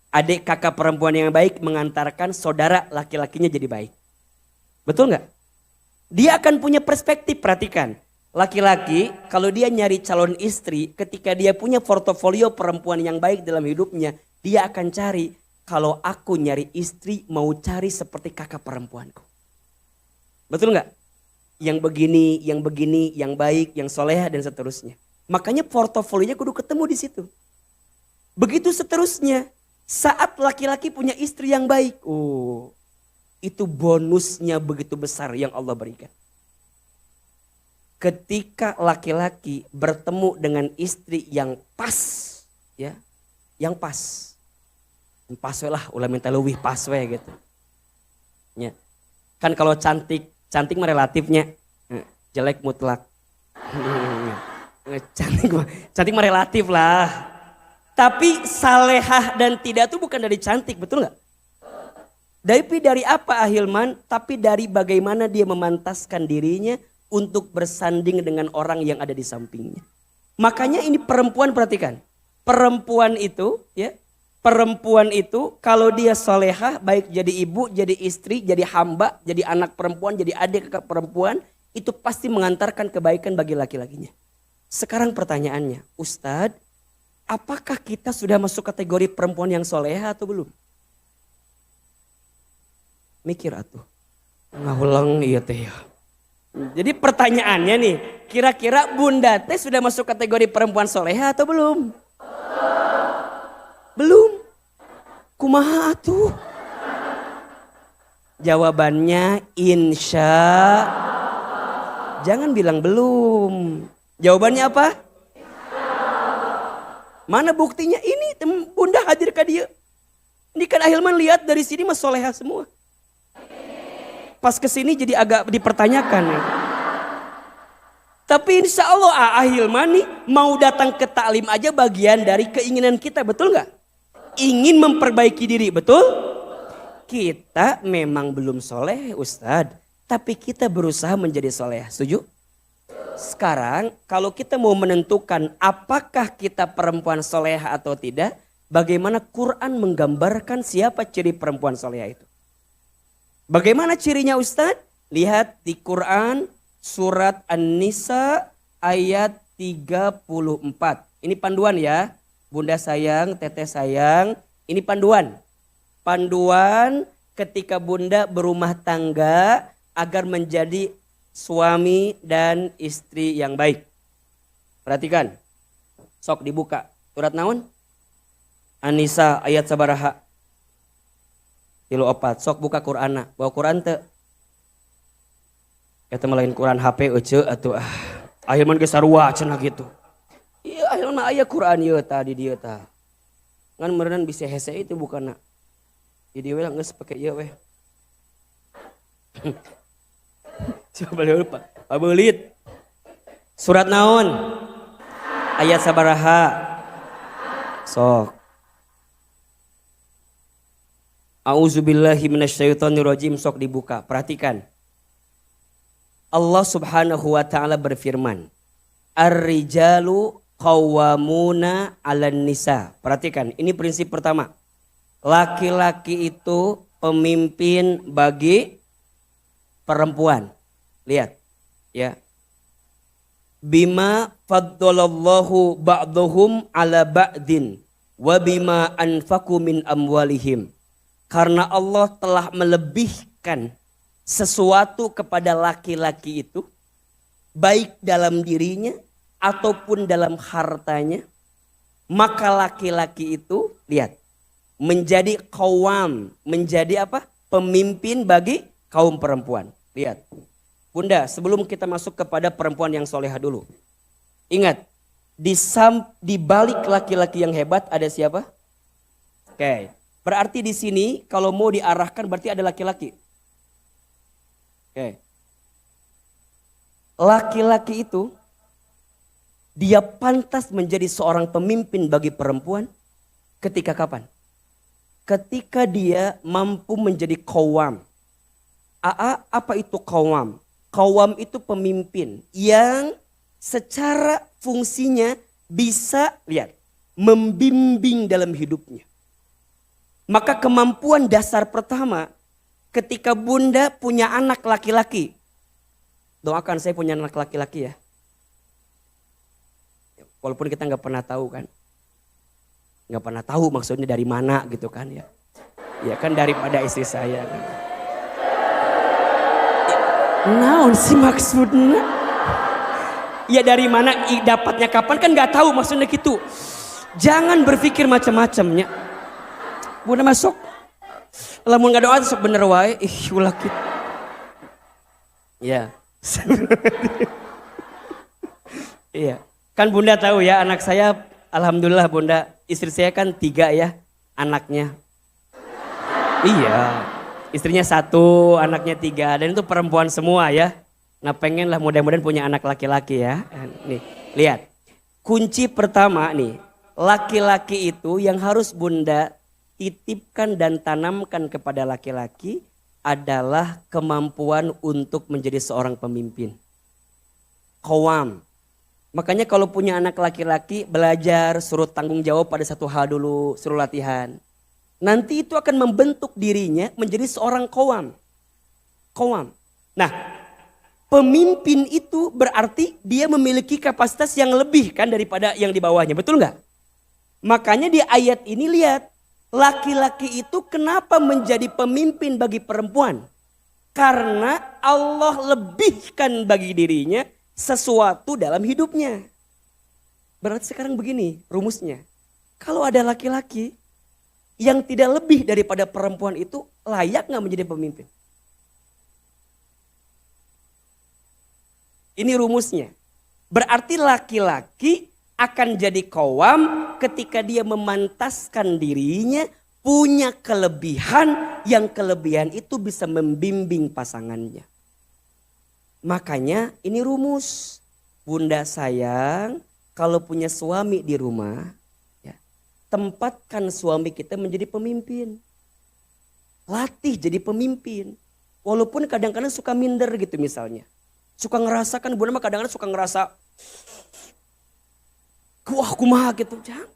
Adik kakak perempuan yang baik mengantarkan saudara laki-lakinya jadi baik. Betul nggak? Dia akan punya perspektif, perhatikan. Laki-laki kalau dia nyari calon istri, ketika dia punya portofolio perempuan yang baik dalam hidupnya, dia akan cari, kalau aku nyari istri mau cari seperti kakak perempuanku. Betul nggak? Yang begini, yang baik, yang soleha dan seterusnya. Makanya portofolionya kudu ketemu di situ. Begitu seterusnya, saat laki-laki punya istri yang baik, itu bonusnya begitu besar yang Allah berikan. Ketika laki-laki bertemu dengan istri yang pas, ya, yang pas lah, ulah minta lebih pas we gitu. Ya. Kan kalau cantik mah relatifnya, jelek mutlak. Cantik mah relatif lah. Tapi salehah dan tidak itu bukan dari cantik, betul nggak? Dari apa Ahilman? Tapi dari bagaimana dia memantaskan dirinya untuk bersanding dengan orang yang ada di sampingnya. Makanya ini perempuan, perhatikan. Perempuan itu kalau dia solehah, baik jadi ibu, jadi istri, jadi hamba, jadi anak perempuan, jadi adik kakak perempuan, itu pasti mengantarkan kebaikan bagi laki-lakinya. Sekarang pertanyaannya, Ustadz, apakah kita sudah masuk kategori perempuan yang solehah atau belum? Mikir atuh. Ngahulang iya teh ya. Jadi pertanyaannya nih, kira-kira Bunda teh sudah masuk kategori perempuan soleha atau belum? Belum. Kumaha atuh? Jawabannya insya. Jangan bilang belum. Jawabannya apa? Mana buktinya? Ini Bunda hadir ke dia. Ini kan Ahilman lihat dari sini mas soleha semua. Pas kesini jadi agak dipertanyakan nih. Tapi insya Allah Ahilman nih mau datang ke taklim aja bagian dari keinginan kita, betul nggak? Ingin memperbaiki diri, betul? Kita memang belum soleh Ustadz, tapi kita berusaha menjadi soleh, setuju? Sekarang kalau kita mau menentukan apakah kita perempuan soleh atau tidak, bagaimana Quran menggambarkan siapa ciri perempuan soleh itu? Bagaimana cirinya Ustadz? Lihat di Quran surat An-Nisa ayat 34. Ini panduan ya. Bunda sayang, teteh sayang. Ini panduan. Panduan ketika Bunda berumah tangga agar menjadi suami dan istri yang baik. Perhatikan. Sok dibuka. Surat naon? An-Nisa ayat sabaraha. 34. Sok buka Qur'ana. Bawa Qur'an teu. Eta mah lain Qur'an HP euceuk atuh Ahilman geus sarua cenah gitu. Iya Ahilman aya Qur'an ieu tah di dieu tah. Ngan meureunna bisa hese itu bukanna. Di dieu we geus pake ieu we. Coba lupa. Abeulit. Surat naon? Ayat sabaraha? Sok. A'udzubillahi minasyaitonirrajim, sok dibuka. Perhatikan. Allah Subhanahu wa taala berfirman, Ar-rijalu qawwamuna 'alan nisa. Perhatikan, ini prinsip pertama. Laki-laki itu pemimpin bagi perempuan. Lihat, ya. Bima faddalallahu ba'dhum 'ala ba'din wa bima anfaqu min amwalihim. Karena Allah telah melebihkan sesuatu kepada laki-laki itu, baik dalam dirinya ataupun dalam hartanya, maka laki-laki itu, lihat, menjadi qawam, menjadi apa? Pemimpin bagi kaum perempuan. Lihat, Bunda, sebelum kita masuk kepada perempuan yang soleha dulu, ingat, di balik laki-laki yang hebat ada siapa? Oke. Berarti di sini kalau mau diarahkan berarti ada laki-laki. Oke. Laki-laki itu dia pantas menjadi seorang pemimpin bagi perempuan ketika kapan? Ketika dia mampu menjadi qawam. Apa itu qawam? Qawam itu pemimpin yang secara fungsinya bisa, lihat, membimbing dalam hidupnya. Maka kemampuan dasar pertama ketika bunda punya anak laki-laki. Doakan saya punya anak laki-laki ya. Walaupun kita nggak pernah tahu kan. Nggak pernah tahu maksudnya dari mana gitu kan ya. Ya kan daripada istri saya kan. Naon sih maksudnya? Ya dari mana dapatnya kapan kan nggak tahu maksudnya gitu. Jangan berpikir macam-macamnya. Bunda masuk. Lamun nggak doa sok bener wae. Ulah gitu. Ya. Iya. Kan bunda tahu ya anak saya. Alhamdulillah bunda. Istri saya kan 3 ya anaknya. Iya. Istrinya 1, anaknya 3. Dan itu perempuan semua ya. Nah pengen lah mudah-mudahan punya anak laki-laki ya. Nih lihat. Kunci pertama nih. Laki-laki itu yang harus bunda titipkan dan tanamkan kepada laki-laki adalah kemampuan untuk menjadi seorang pemimpin. Qawam. Makanya kalau punya anak laki-laki belajar, suruh tanggung jawab pada satu hal dulu, suruh latihan. Nanti itu akan membentuk dirinya menjadi seorang qawam. Qawam. Nah, pemimpin itu berarti dia memiliki kapasitas yang lebih kan daripada yang di bawahnya, betul nggak? Makanya di ayat ini lihat, laki-laki itu kenapa menjadi pemimpin bagi perempuan? Karena Allah lebihkan bagi dirinya sesuatu dalam hidupnya. Berarti sekarang begini rumusnya. Kalau ada laki-laki yang tidak lebih daripada perempuan itu layak nggak menjadi pemimpin? Ini rumusnya. Berarti laki-laki akan jadi qawam ketika dia memantaskan dirinya punya kelebihan yang kelebihan itu bisa membimbing pasangannya. Makanya ini rumus. Bunda sayang kalau punya suami di rumah, ya, tempatkan suami kita menjadi pemimpin. Latih jadi pemimpin. Walaupun kadang-kadang suka minder gitu misalnya. Suka ngerasakan, bunda mah kadang-kadang suka ngerasa kumaha gitu. Jangan.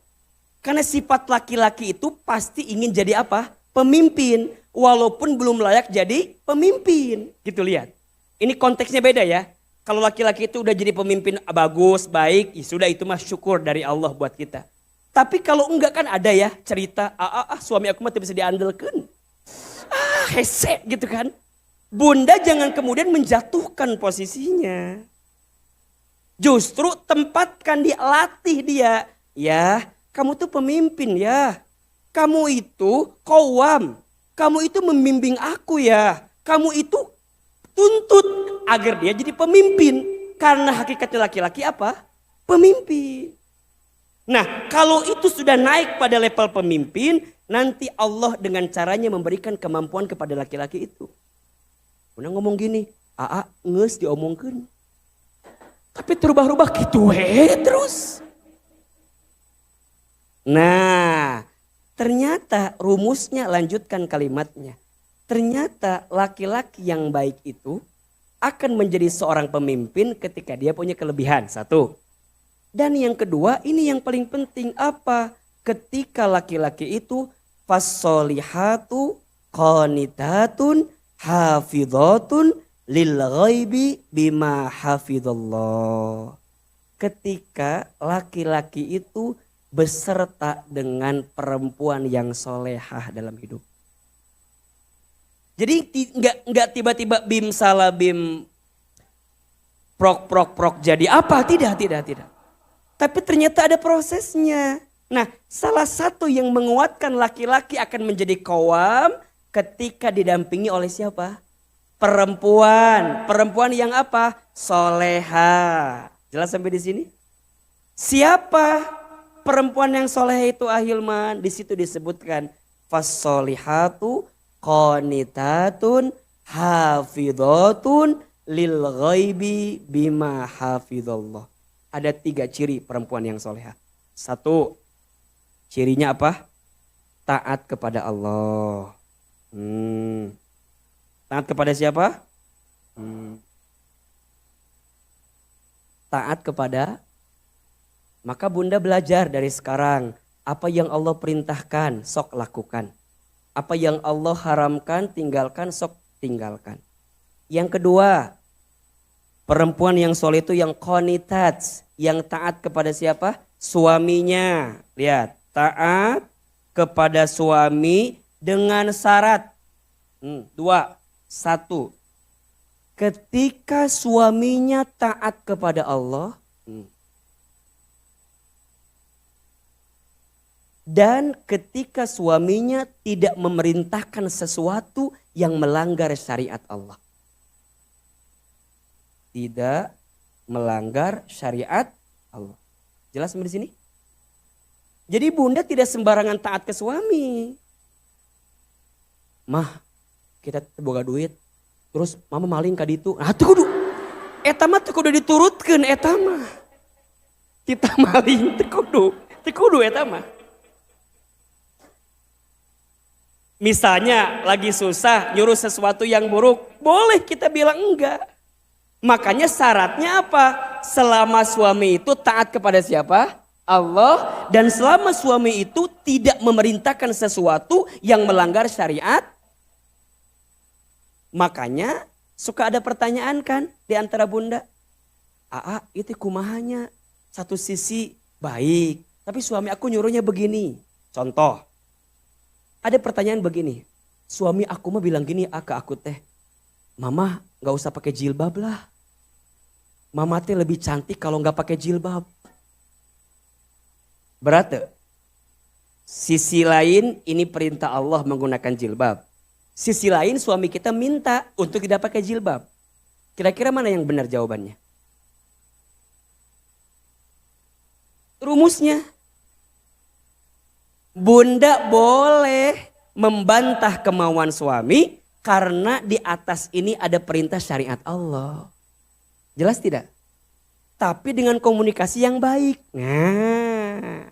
Karena sifat laki-laki itu pasti ingin jadi apa? Pemimpin. Walaupun belum layak jadi pemimpin. Gitu lihat. Ini konteksnya beda ya. Kalau laki-laki itu udah jadi pemimpin bagus, baik, ya sudah itu mah syukur dari Allah buat kita. Tapi kalau enggak kan ada ya cerita, suami aku mah tidak bisa diandalkan. Hese gitu kan. Bunda jangan kemudian menjatuhkan posisinya. Justru tempatkan dia, latih dia. Ya, kamu tuh pemimpin ya. Kamu itu qawam. Kamu itu membimbing aku ya. Kamu itu tuntut agar dia jadi pemimpin. Karena hakikatnya laki-laki apa? Pemimpin. Nah kalau itu sudah naik pada level pemimpin. Nanti Allah dengan caranya memberikan kemampuan kepada laki-laki itu. Bunda ngomong gini. Nges diomongkan. Tapi terubah-ubah gitu terus. Nah ternyata rumusnya lanjutkan kalimatnya. Ternyata laki-laki yang baik itu akan menjadi seorang pemimpin ketika dia punya kelebihan. 1. Dan yang kedua ini yang paling penting apa? Ketika laki-laki itu fassolihatu qanitatun hafidhatun lil ghaibi bima hafidhallah. Ketika laki-laki itu beserta dengan perempuan yang solehah dalam hidup. Jadi nggak tiba-tiba bim salah bim prok jadi apa? Tidak. Tapi ternyata ada prosesnya. Nah, salah satu yang menguatkan laki-laki akan menjadi qawam ketika didampingi oleh siapa? Perempuan. Perempuan yang apa? Soleha. Jelas sampai di sini? Siapa perempuan yang soleha itu Ahilman? Di situ disebutkan fassolihatu qanitatun hafidhatun lil ghaibi bima hafidhallah. Ada 3 ciri perempuan yang soleha. 1, cirinya apa? Taat kepada Allah. Taat kepada siapa? Taat kepada. Maka bunda belajar dari sekarang. Apa yang Allah perintahkan sok lakukan. Apa yang Allah haramkan tinggalkan, sok tinggalkan. Yang kedua, perempuan yang soleh itu yang qanitat, yang taat kepada siapa? Suaminya. Lihat, taat kepada suami dengan syarat. Dua, satu. Ketika suaminya taat kepada Allah, dan ketika suaminya tidak memerintahkan sesuatu yang melanggar syariat Allah. Tidak melanggar syariat Allah. Jelas sampai di sini? Jadi bunda tidak sembarangan taat ke suami. Mah, kita boga duit, terus mama maling ka ditu. Nah tuh kudu, eta mah teu kudu diturutkeun eta mah. Kita maling teu kudu eta mah. Misalnya lagi susah nyuruh sesuatu yang buruk, boleh kita bilang enggak. Makanya syaratnya apa? Selama suami itu taat kepada siapa? Allah. Dan selama suami itu tidak memerintahkan sesuatu yang melanggar syariat. Makanya suka ada pertanyaan kan di antara bunda. Aa itu kumahanya. Satu sisi baik. Tapi suami aku nyuruhnya begini. Contoh. Ada pertanyaan begini. Suami aku mah bilang gini ke aku teh. Mama gak usah pakai jilbab lah. Mama teh lebih cantik kalau gak pakai jilbab. Berarti sisi lain ini perintah Allah menggunakan jilbab. Sisi lain suami kita minta untuk tidak pakai jilbab. Kira-kira mana yang benar jawabannya? Rumusnya. Bunda boleh membantah kemauan suami karena di atas ini ada perintah syariat Allah. Jelas tidak? Tapi dengan komunikasi yang baik. Nah,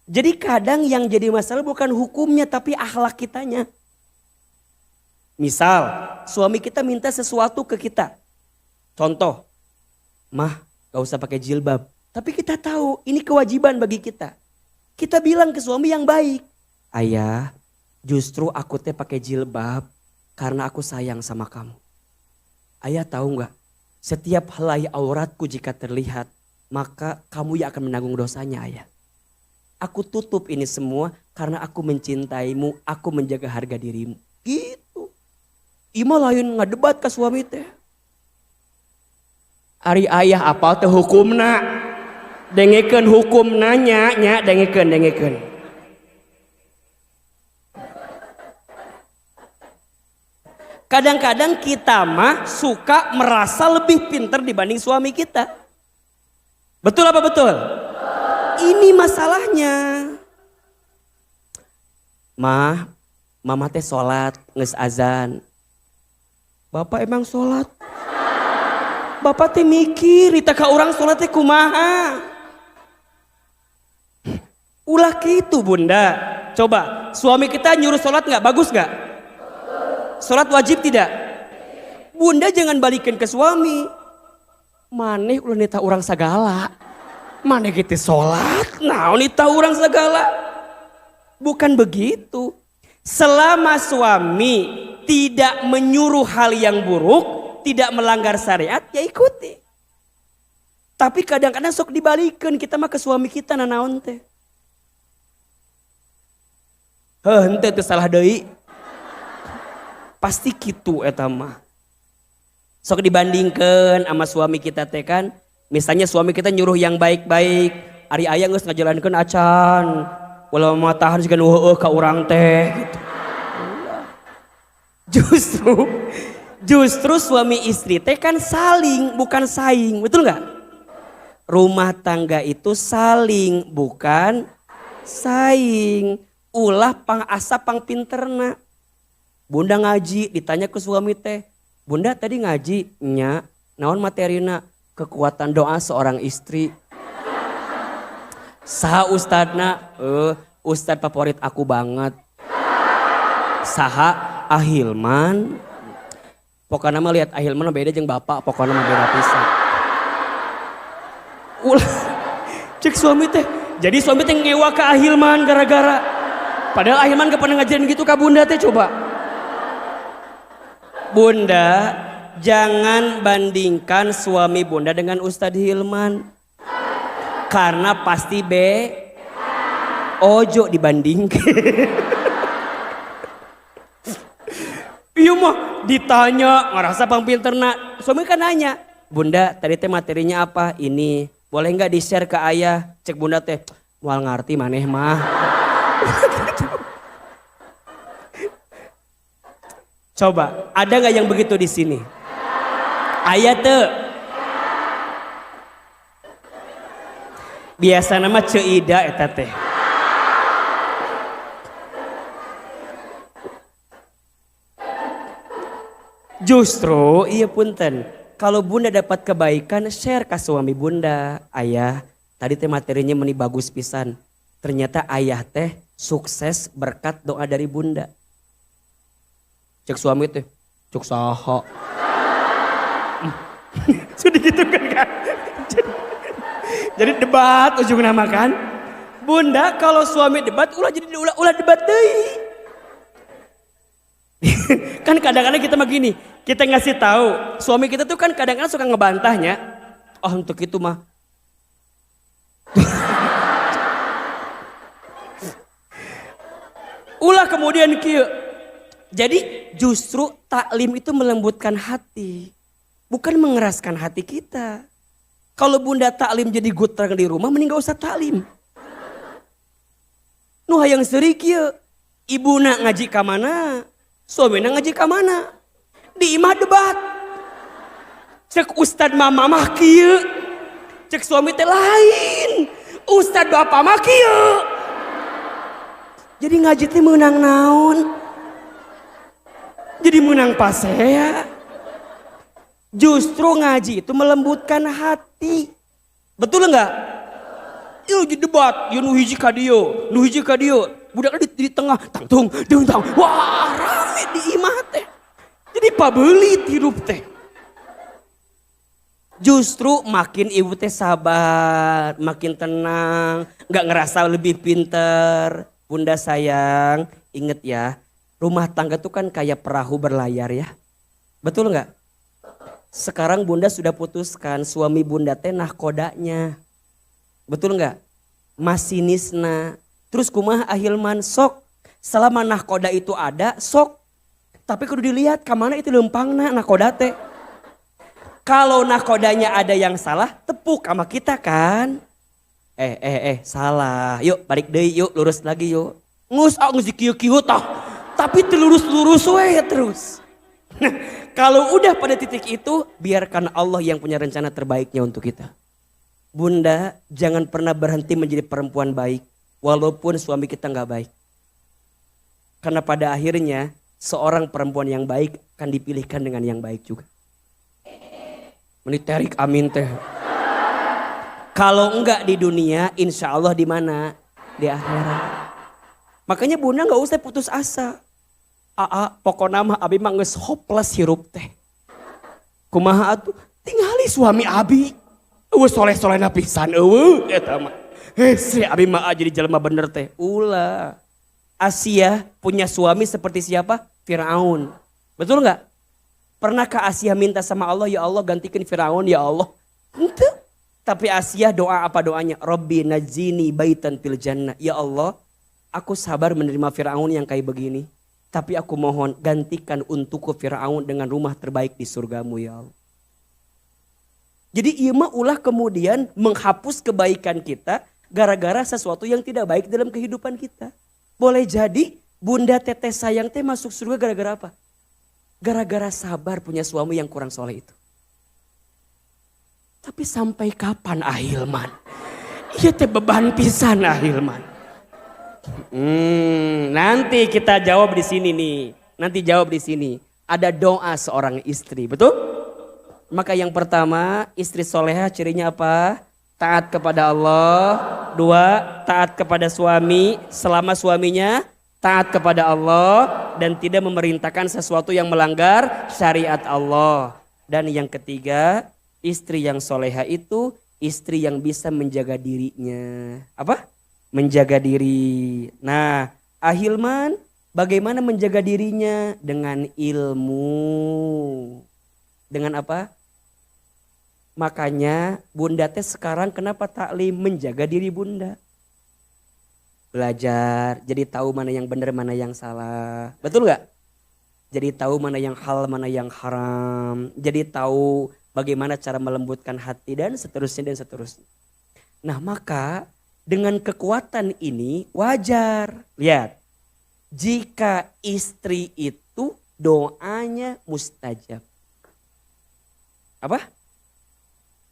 jadi kadang yang jadi masalah bukan hukumnya tapi akhlak kitanya. Misal, suami kita minta sesuatu ke kita. Contoh, mah gak usah pakai jilbab. Tapi kita tahu ini kewajiban bagi kita. Kita bilang ke suami yang baik. Ayah, justru aku teh pakai jilbab karena aku sayang sama kamu. Ayah tahu gak? Setiap helai auratku jika terlihat, maka kamu yang akan menanggung dosanya ayah. Aku tutup ini semua karena aku mencintaimu, aku menjaga harga dirimu. Gitu. Ima lain ngadebat ke suami teh. Ari ayah apa teh hukumna? Dengekeun hukumna nya, dengekeun. Kadang-kadang kita mah suka merasa lebih pintar dibanding suami kita. Betul apa betul? Ini masalahnya. Mama teh sholat, nges azan. Bapak emang sholat? Bapak teh mikir, ditaka orang sholat teh kumaha. Ulah gitu bunda. Coba, suami kita nyuruh sholat gak? Bagus gak? Sholat wajib tidak? Bunda jangan balikin ke suami. Maneh ulah nita orang segala. Maneh gitu sholat. Nah nita orang segala. Bukan begitu. Selama suami tidak menyuruh hal yang buruk, tidak melanggar syariat, ya ikuti. Tapi kadang-kadang sok dibalikin kita mah ke suami kita nanaon teh. Henteu teu salah deui. Pasti gitu eta mah. Sok dibandingkan sama suami kita teh kan. Misalnya suami kita nyuruh yang baik-baik. Ari aya geus ngajalankeun acan. Walau matahan juga heueuh ka urang teh gitu. Justru suami istri teh kan saling bukan saing. Betul enggak? Rumah tangga itu saling bukan saing. Ulah pang asa pang pinterna. Bunda ngaji, ditanya ke suami teh, bunda tadi ngaji, nya, naon materina, kekuatan doa seorang istri. Saha ustadna, ustad favorit aku banget. Saha Ahilman. Pokoknya mah lihat Ahilman beda jeung bapak, pokoknya mah beda pisan. Ulah, cek suami teh, jadi suami teh ngewa ke Ahilman gara-gara. Padahal Ahilman gak pernah ngajarin gitu kak bunda teh coba. Bunda, jangan bandingkan suami bunda dengan Ustadz Hilman. Karena pasti ojo dibandingkan. Iya mah ditanya ngerasa pang pinterna. Suami kan nanya, bunda tadi teh materinya apa? Ini boleh nggak di share ke ayah? Cek bunda teh, mual ngerti maneh mah. Coba ada nggak yang begitu di sini? Ayah tuh. Biasa nama ceida eta teh. Justru iya punten, kalau bunda dapat kebaikan share ke suami bunda. Ayah tadi teh materinya meni bagus pisan. Ternyata ayah teh sukses berkat doa dari bunda. Cek suami teh, cuk saha. Sudah gitu kan. Jadi debat ujung nama kan. Bunda kalau suami debat ulah jadi ulah debat deui. Kan kadang-kadang kita begini, kita ngasih tahu suami kita tuh kan kadang-kadang suka ngebantahnya. Oh untuk itu mah. Ulah kemudian kieu. Jadi justru taklim itu melembutkan hati, bukan mengeraskan hati kita. Kalau bunda taklim jadi gutrang di rumah, mending gak usah taklim. Nuh yang seri kieu, ibu nak ngaji ka mana? Suami ngaji ke mana? Di imah debat. Cek ustad mama mah kieu. Cek suami teh lain. Ustad bapak mah kieu. Jadi ngaji teh menang naon? Jadi menang pasea. Justru ngaji itu melembutkan hati. Betul enggak? Ieu debat, ieu nu hiji ka dieu, nu hiji ka dieu. Budak di tengah, tang, wah rame di imah teh. Jadi pabelit hidup teh. Justru makin ibu teh sabar, makin tenang, gak ngerasa lebih pinter. Bunda sayang, inget ya, rumah tangga tuh kan kayak perahu berlayar ya. Betul gak? Sekarang bunda sudah putuskan suami bunda teh nahkodanya. Betul gak? Masinisna. Terus kumaha Ahilman sok selama nahkoda itu ada sok. Tapi kudu dilihat kemana itu lempangna nahkoda teh. Kalau nahkodanya ada yang salah tepuk sama kita kan. Salah. Yuk balik deui yuk lurus lagi yuk. Ngus kieu-kieu tah. Tapi telurus-lurus we terus. Nah, kalau udah pada titik itu biarkan Allah yang punya rencana terbaiknya untuk kita. Bunda jangan pernah berhenti menjadi perempuan baik. Walaupun suami kita gak baik. Karena pada akhirnya seorang perempuan yang baik akan dipilihkan dengan yang baik juga. Meniterik amin teh. Kalau enggak di dunia, insya Allah di mana? Di akhirat. Makanya bunda gak usah putus asa. Pokoknya mah abi mah geus hopeless hirup teh. Kumaha atuh? Tingali suami abi. Eueuh soleh-solehna pisan eueuh eta mah. Si abi mah jadi jelema bener teh. Ulah. Asia punya suami seperti siapa? Firaun. Betul nggak? Pernahkah Asia minta sama Allah, ya Allah gantikan Firaun ya Allah? Ente. Tapi Asia doa apa doanya? Robbi najini baitan fil jannah. Ya Allah, aku sabar menerima Firaun yang kayak begini. Tapi aku mohon gantikan untukku Firaun dengan rumah terbaik di surgamu ya Allah. Jadi ieu mah ulah kemudian menghapus kebaikan kita gara-gara sesuatu yang tidak baik dalam kehidupan kita. Boleh jadi bunda teteh sayang teh masuk surga gara-gara apa? Gara-gara sabar punya suami yang kurang soleh itu. Tapi sampai kapan Ahilman? Iya teh beban pisan Ahilman. Nanti kita jawab di sini nih. Nanti jawab di sini. Ada doa seorang istri, betul? Maka yang pertama, istri soleha cirinya apa? Taat kepada Allah. 2, taat kepada suami selama suaminya taat kepada Allah dan tidak memerintahkan sesuatu yang melanggar syariat Allah. Dan yang ketiga, istri yang soleha itu istri yang bisa menjaga dirinya. Apa? Menjaga diri. Nah, Ahilman, bagaimana menjaga dirinya? Dengan ilmu. Dengan apa? Makanya bunda teh sekarang kenapa taklim? Menjaga diri bunda. Belajar, jadi tahu mana yang benar, mana yang salah. Betul gak? Jadi tahu mana yang halal, mana yang haram. Jadi tahu bagaimana cara melembutkan hati dan seterusnya dan seterusnya. Nah maka dengan kekuatan ini wajar. Lihat, jika istri itu doanya mustajab. Apa?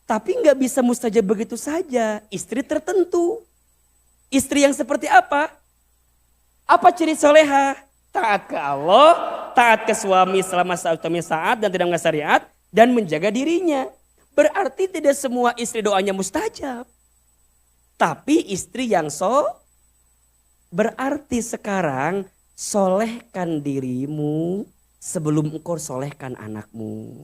Tapi nggak bisa mustajab begitu saja. Istri tertentu. Istri yang seperti apa? Apa ciri soleha? Taat ke Allah, taat ke suami selama saat dan tidak melanggar syariat. Dan menjaga dirinya. Berarti tidak semua istri doanya mustajab. Tapi istri yang berarti sekarang solehkan dirimu sebelum engkau solehkan anakmu.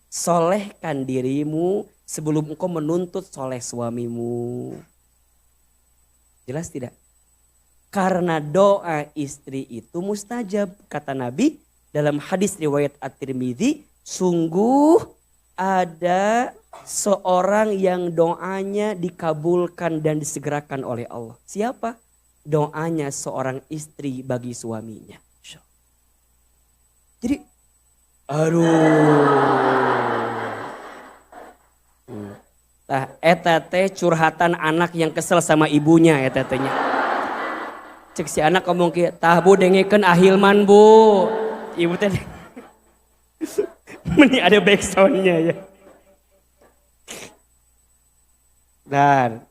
Solehkan dirimu sebelum engkau menuntut soleh suamimu. Jelas tidak? Karena doa istri itu mustajab. Kata Nabi dalam hadis riwayat At-Tirmidzi, sungguh ada seorang yang doanya dikabulkan dan disegerakan oleh Allah. Siapa? Doanya seorang istri bagi suaminya. Jadi, Tah eta teh curhatan anak yang kesel sama ibunya eta tehnya. Cek si anak ngomong kieu, "Tah Bu dengekeun Ahilman Bu." Ibu teh meni ada backsound-nya ya. Dan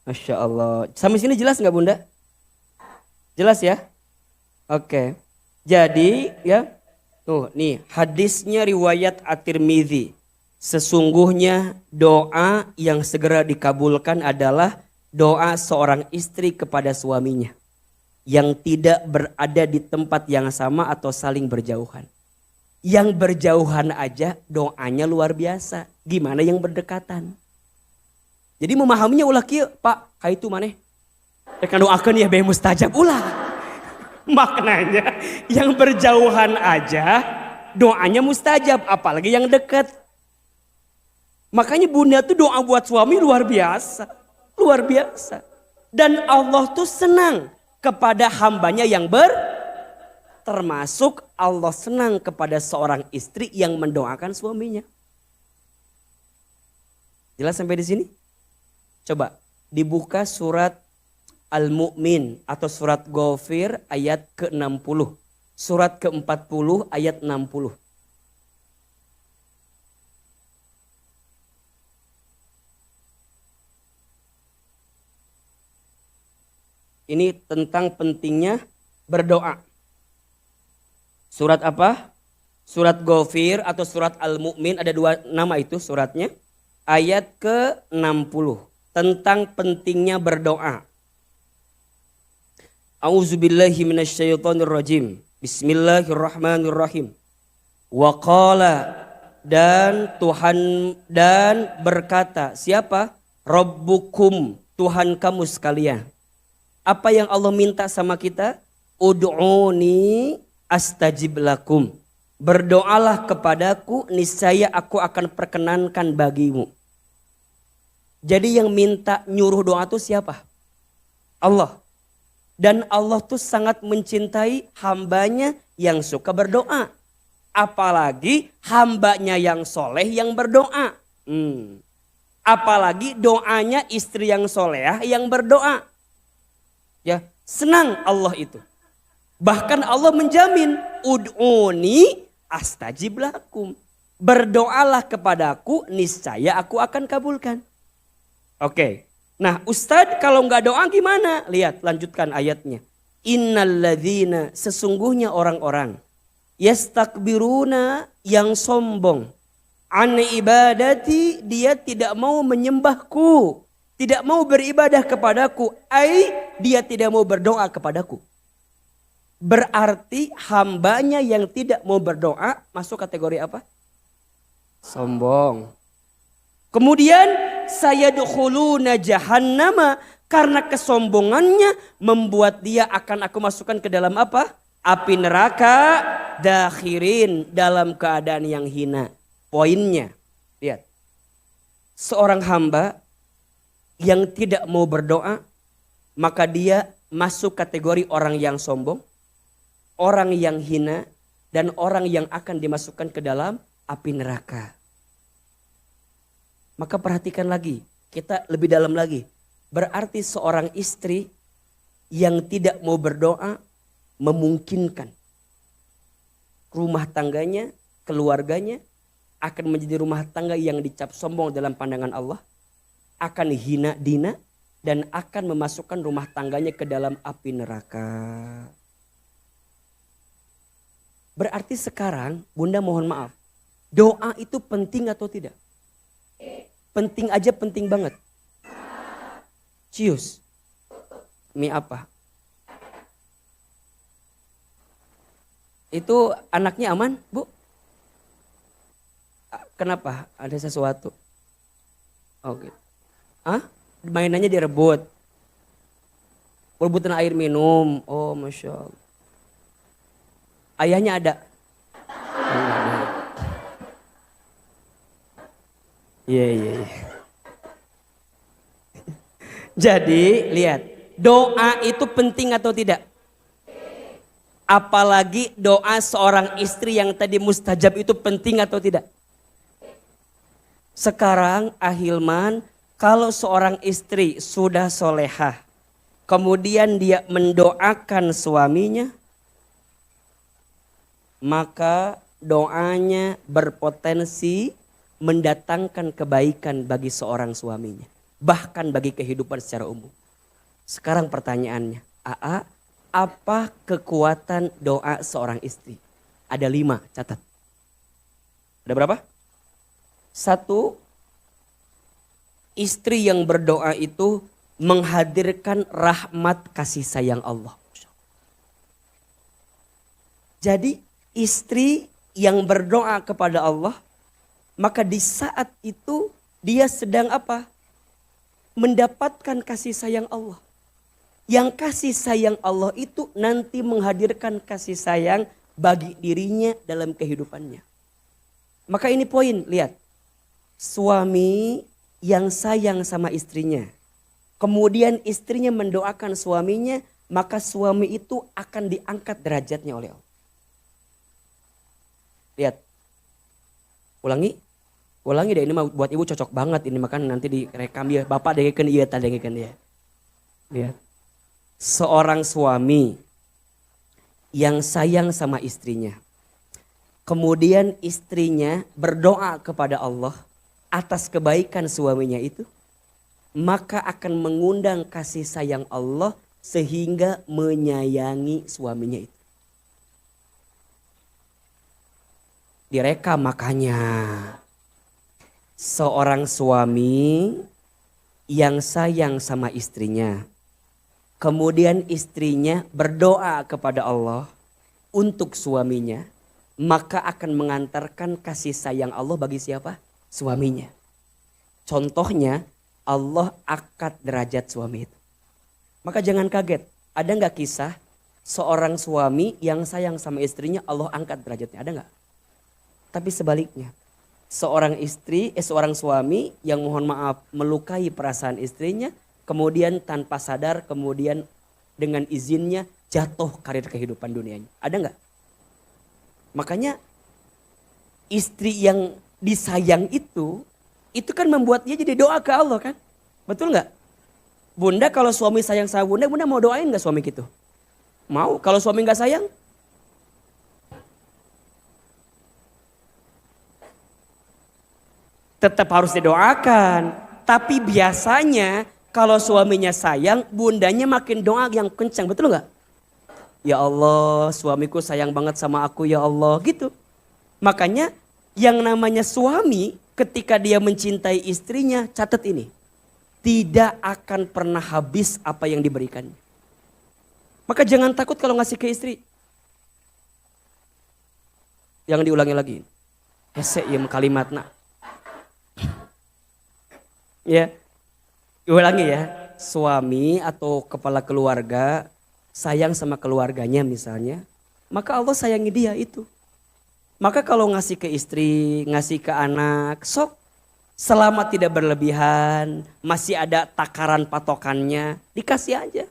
Masya Allah. Sampai sini jelas nggak Bunda? Jelas ya? Oke. Jadi ya, tuh nih hadisnya riwayat At-Tirmidzi. Sesungguhnya doa yang segera dikabulkan adalah doa seorang istri kepada suaminya yang tidak berada di tempat yang sama atau saling berjauhan. Yang berjauhan aja doanya luar biasa. Gimana yang berdekatan? Jadi memahaminya ulah kieu, Pak, kaitu maneh. Rek doakeun ya bae mustajab ulah. Maknanya yang berjauhan aja doanya mustajab, apalagi yang dekat. Makanya bunda tuh doa buat suami luar biasa. Luar biasa. Dan Allah tuh senang kepada hambanya yang termasuk Allah senang kepada seorang istri yang mendoakan suaminya. Jelas sampai di sini? Coba dibuka surat Al-Mu'min atau surat Ghafir ayat ke-60. Surat ke-40 ayat 60. Ini tentang pentingnya berdoa. Surat apa? Surat Ghafir atau surat Al-Mu'min, ada dua nama itu suratnya. Ayat ke-60 tentang pentingnya berdoa. A'udzubillahi minasyaitonirrajim. Bismillahirrahmanirrahim. Wa qala, dan Tuhan dan berkata, siapa? Rabbukum, Tuhan kamu sekalian. Apa yang Allah minta sama kita? Ud'uni astajib lakum. Berdoalah kepadaku, niscaya aku akan perkenankan bagimu. Jadi yang minta nyuruh doa itu siapa? Allah. Dan Allah tuh sangat mencintai hambanya yang suka berdoa. Apalagi hambanya yang soleh yang berdoa. Apalagi doanya istri yang solehah yang berdoa. Ya, senang Allah itu. Bahkan Allah menjamin, ud'uni astajib lakum. Berdoalah kepadaku, niscaya aku akan kabulkan. Oke. Nah, Ustadz kalau nggak doa gimana? Lihat, lanjutkan ayatnya. Innalladzina, sesungguhnya orang-orang yastakbiruna, yang sombong, an ibadati, dia tidak mau menyembahku, tidak mau beribadah kepadaku, dia tidak mau berdoa kepadaku. Berarti hambanya yang tidak mau berdoa masuk kategori apa? Sombong. Kemudian sayadkhuluna jahannama, Karena kesombongannya membuat dia akan aku masukkan ke dalam apa? Api neraka, dakhirin, dalam keadaan yang hina. Poinnya, lihat. Seorang hamba yang tidak mau berdoa, maka dia masuk kategori orang yang sombong, orang yang hina, dan orang yang akan dimasukkan ke dalam api neraka. Maka perhatikan lagi, kita lebih dalam lagi. Berarti seorang istri yang tidak mau berdoa memungkinkan rumah tangganya, keluarganya akan menjadi rumah tangga yang dicap sombong dalam pandangan Allah, akan hina dina, dan akan memasukkan rumah tangganya ke dalam api neraka. Berarti sekarang Bunda mohon maaf, doa itu penting atau tidak? Penting aja, penting banget. Cius. Mie apa? Itu anaknya aman, Bu? Kenapa? Ada sesuatu? Oh gitu. Hah? Mainannya direbut. Rebutan air minum. Oh Masya Allah. Ayahnya ada? Iya, iya, iya. Jadi lihat, doa itu penting atau tidak? Apalagi doa seorang istri yang tadi mustajab itu penting atau tidak? Sekarang Ahilman, kalau seorang istri sudah solehah, kemudian dia mendoakan suaminya, maka doanya berpotensi mendatangkan kebaikan bagi seorang suaminya. Bahkan bagi kehidupan secara umum. Sekarang pertanyaannya, Aa, apa kekuatan doa seorang istri? Ada 5, catat. Ada berapa? 1, istri yang berdoa itu menghadirkan rahmat kasih sayang Allah. Jadi istri yang berdoa kepada Allah, maka di saat itu dia sedang apa? Mendapatkan kasih sayang Allah. Yang kasih sayang Allah itu nanti menghadirkan kasih sayang bagi dirinya dalam kehidupannya. Maka ini poin, lihat. Suami yang sayang sama istrinya, kemudian istrinya mendoakan suaminya, maka suami itu akan diangkat derajatnya oleh Allah. Lihat. Ulangi deh, ini buat ibu cocok banget ini, makan nanti direkam ya. Bapak dengerin iya, tak dengerin ya. Lihat. Seorang suami yang sayang sama istrinya, kemudian istrinya berdoa kepada Allah atas kebaikan suaminya itu, maka akan mengundang kasih sayang Allah sehingga menyayangi suaminya itu. Direkam makanya. Seorang suami yang sayang sama istrinya, kemudian istrinya berdoa kepada Allah untuk suaminya, maka akan mengantarkan kasih sayang Allah bagi siapa? Suaminya. Contohnya, Allah angkat derajat suami itu. Maka jangan kaget, ada nggak kisah seorang suami yang sayang sama istrinya Allah angkat derajatnya, ada nggak? Tapi sebaliknya, seorang suami yang mohon maaf melukai perasaan istrinya, kemudian tanpa sadar, kemudian dengan izinnya jatuh karir kehidupan dunianya. Ada nggak? Makanya istri yang disayang itu kan membuat dia jadi doa ke Allah kan? Betul nggak? Bunda kalau suami sayang sama bunda, bunda mau doain nggak suami gitu? Mau. Kalau suami nggak sayang? Tetap harus didoakan. Tapi biasanya kalau suaminya sayang, bundanya makin doa yang kencang, betul nggak? Ya Allah, suamiku sayang banget sama aku ya Allah, gitu. Makanya yang namanya suami ketika dia mencintai istrinya, catat ini. Tidak akan pernah habis apa yang diberikannya. Maka jangan takut kalau ngasih ke istri. Yang diulangi lagi. Hese ya kalimatna. Ya, ulangi ya. suami atau kepala keluarga sayang sama keluarganya misalnya, maka Allah sayangi dia itu. Maka kalau ngasih ke istri, ngasih ke anak, sok selama tidak berlebihan, masih ada takaran patokannya, dikasih aja.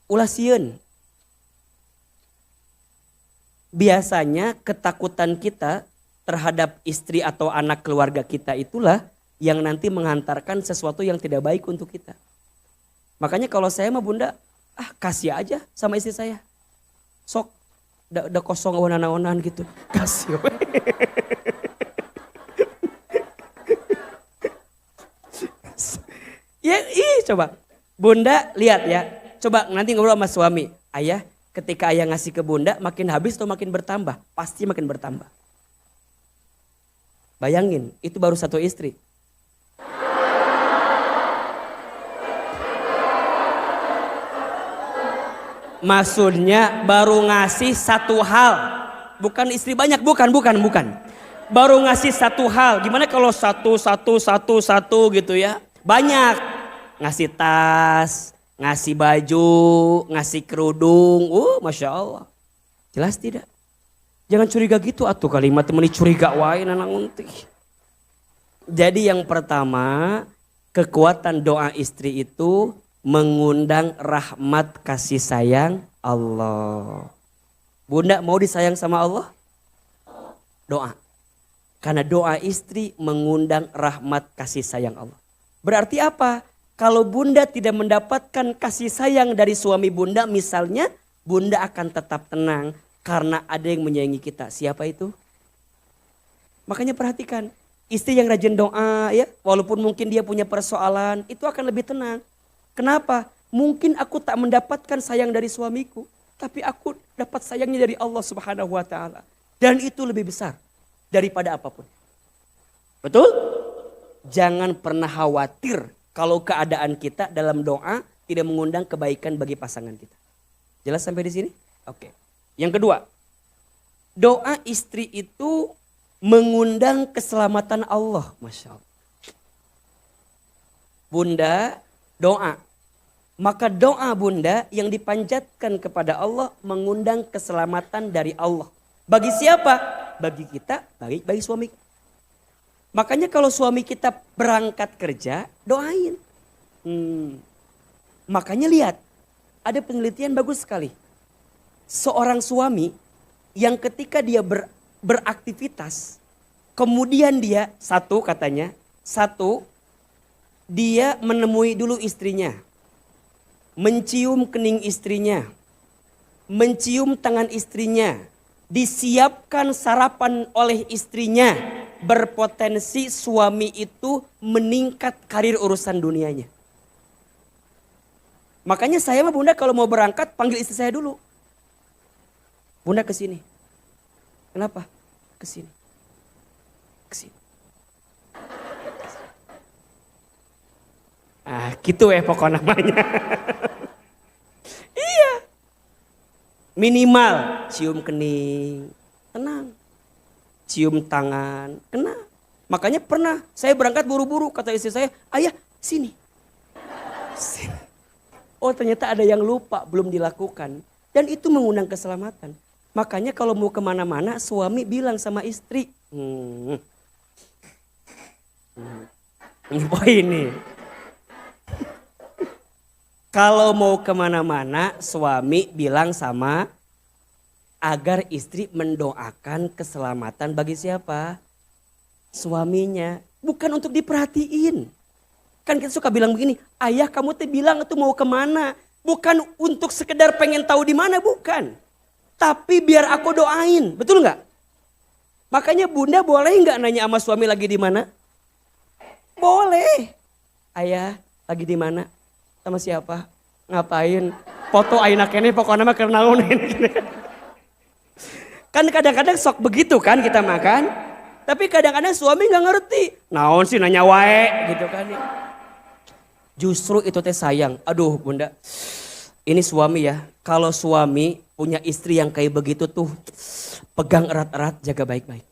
Ulah sieun. Biasanya ketakutan kita terhadap istri atau anak keluarga kita itulah yang nanti menghantarkan sesuatu yang tidak baik untuk kita. Makanya kalau saya mah bunda, kasih aja sama istri saya. Sok, udah kosong onan-onan gitu. Kasih. Ya, coba. Bunda lihat ya. Coba nanti ngobrol sama suami. Ayah, ketika ayah ngasih ke bunda, makin habis atau makin bertambah? Pasti makin bertambah. Bayangin, itu baru satu istri. Maksudnya baru ngasih satu hal. Bukan istri banyak, bukan. Baru ngasih satu hal. Gimana kalau satu gitu ya? Banyak. Ngasih tas, ngasih baju, ngasih kerudung. Masya Allah. Jelas tidak? Jangan curiga gitu atuh kalimat temen curiga wae nanang untih. Jadi yang pertama, kekuatan doa istri itu mengundang rahmat kasih sayang Allah. Bunda mau disayang sama Allah? Doa. Karena doa istri mengundang rahmat kasih sayang Allah. Berarti apa? Kalau bunda tidak mendapatkan kasih sayang dari suami bunda misalnya, bunda akan tetap tenang karena ada yang menyayangi kita. Siapa itu? Makanya perhatikan, istri yang rajin doa ya, walaupun mungkin dia punya persoalan, itu akan lebih tenang. Kenapa? Mungkin aku tak mendapatkan sayang dari suamiku, tapi aku dapat sayangnya dari Allah Subhanahu wa taala. Dan itu lebih besar daripada apapun. Betul? Jangan pernah khawatir kalau keadaan kita dalam doa tidak mengundang kebaikan bagi pasangan kita. Jelas sampai di sini? Oke. Yang kedua, doa istri itu mengundang keselamatan Allah. Masya Allah. Bunda doa. Maka doa bunda yang dipanjatkan kepada Allah mengundang keselamatan dari Allah. Bagi siapa? Bagi kita, bagi suami. Makanya kalau suami kita berangkat kerja, doain. Makanya lihat, ada penelitian bagus sekali. Seorang suami yang ketika dia beraktivitas, kemudian dia, dia menemui dulu istrinya. Mencium kening istrinya. Mencium tangan istrinya. Disiapkan sarapan oleh istrinya. Berpotensi suami itu meningkat karir urusan dunianya. Makanya saya mah bunda kalau mau berangkat panggil istri saya dulu. Bunda kesini. Kenapa? Kesini. Gitu pokok namanya. Iya. Minimal cium kening, tenang. Cium tangan, kena. Makanya pernah saya berangkat buru-buru, kata istri saya, ayah sini. Oh ternyata ada yang lupa, belum dilakukan. Dan itu mengundang keselamatan. Makanya kalau mau kemana-mana suami bilang sama istri. Ini. Kalau mau kemana-mana suami bilang sama agar istri mendoakan keselamatan bagi siapa? Suaminya. Bukan untuk diperhatiin. Kan kita suka bilang begini, ayah kamu tuh bilang itu mau kemana? Bukan untuk sekedar pengen tahu di mana, bukan. Tapi biar aku doain, betul nggak? Makanya bunda boleh nggak nanya sama suami lagi di mana? Boleh. Ayah lagi di mana? Sama siapa? Ngapain? Foto ayeuna keneh pokoknya mah keur naon. Kan kadang-kadang sok begitu kan kita makan. Tapi kadang-kadang suami nggak ngerti. Naon sih nanya wae gitu kan. Justru itu teh sayang. Aduh bunda. Ini suami ya. Kalau suami punya istri yang kayak begitu tuh. Pegang erat-erat, jaga baik-baik.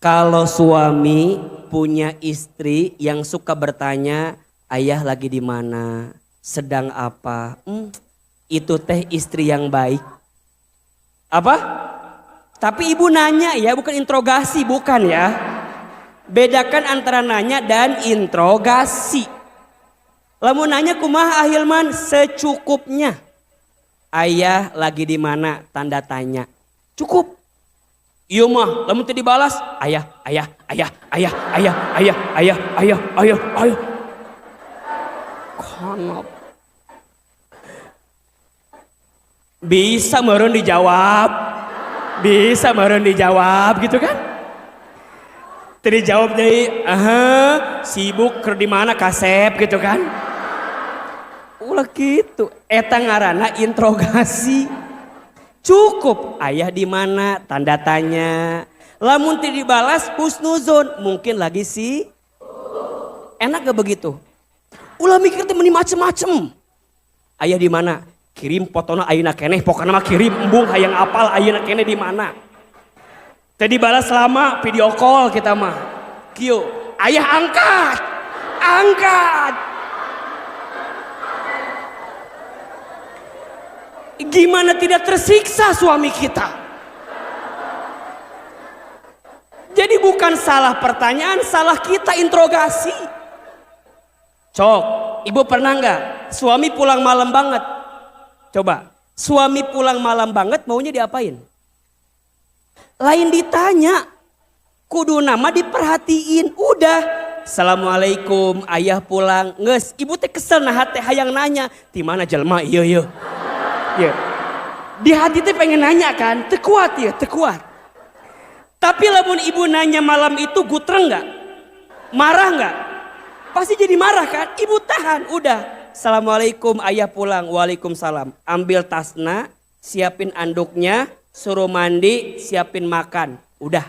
Kalau suami punya istri yang suka bertanya, ayah lagi di mana, sedang apa? Itu teh istri yang baik. Apa? Tapi ibu nanya ya, bukan interogasi, bukan ya. Bedakan antara nanya dan interogasi. Lamun nanya kumaha Ahilman, secukupnya. Ayah lagi di mana? Tanda tanya. Cukup. Iya mah, lamun teu dibalas, ayah. Konop. Bisa meureun dijawab. Gitu kan? Teu dijawab deui, sibuk keur di mana kasep gitu kan? Ulah gitu, eta ngaranna interogasi. Cukup, ayah di mana? Tanda tanya. Lamun teu dibalas husnuzon, mungkin lagi sih. Enak gak begitu? Ulah mikir teh meuni macem-macem. Ayah di mana? Kirim fotona ayeuna keneh, pokokna mah kirim embung hayang apal ayeuna keneh di mana. Teu dibalas lama video call kita mah. Kieu, ayah angkat. Gimana tidak tersiksa suami kita? Jadi bukan salah pertanyaan, salah kita interogasi. Cok, ibu pernah nggak suami pulang malam banget? Coba, suami pulang malam banget maunya diapain? Lain ditanya, kudu nama diperhatiin. Udah, assalamualaikum, ayah pulang. Nges, ibu teh kesel nah teh hayang nanya, di mana jelma? Iya. Ya. Di hati teh pengen nanya kan, teu kuat. Tapi lamun ibu nanya malam itu gutreng nggak? Marah nggak? Pasti jadi marah kan? Ibu tahan, udah. Assalamualaikum, ayah pulang. Waalaikumsalam. Ambil tasna, siapin anduknya, suruh mandi, siapin makan. Udah.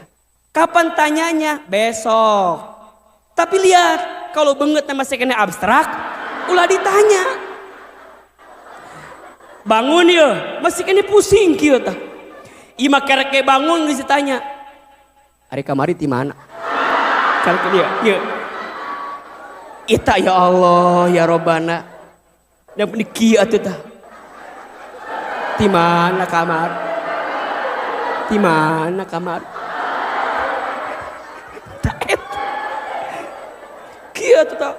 Kapan tanyanya? Besok. Tapi lihat, kalau banget masih kena abstrak, ulah ditanya. Bangun ya, masih kena pusing kieu tah. Ima kerek bangun geus ditanya. Ari kamari di mana? Karek dia, ieu. Ita ya Allah, ya Robbana. Da kieu atuh tah. Di mana kamar? Tah eta. Kieu atuh tah.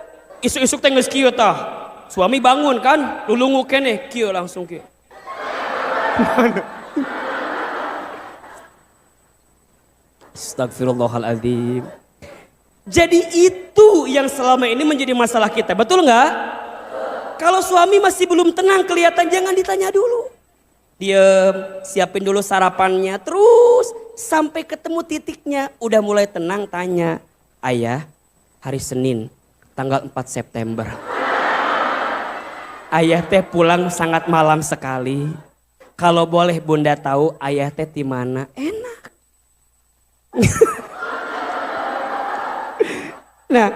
Isuk-isuk teh geus kieu tah. Suami bangun kan, lulungu kene, kieu langsung kieu. Astagfirullahaladzim. Jadi itu yang selama ini menjadi masalah kita, betul nggak? Kalau suami masih belum tenang kelihatan, jangan ditanya dulu. Diem, siapin dulu sarapannya, terus sampai ketemu titiknya, udah mulai tenang tanya. Ayah, hari Senin, tanggal 4 September. Ayah teh pulang sangat malam sekali. Kalau boleh bunda tahu ayah teh di mana? Enak. Nah,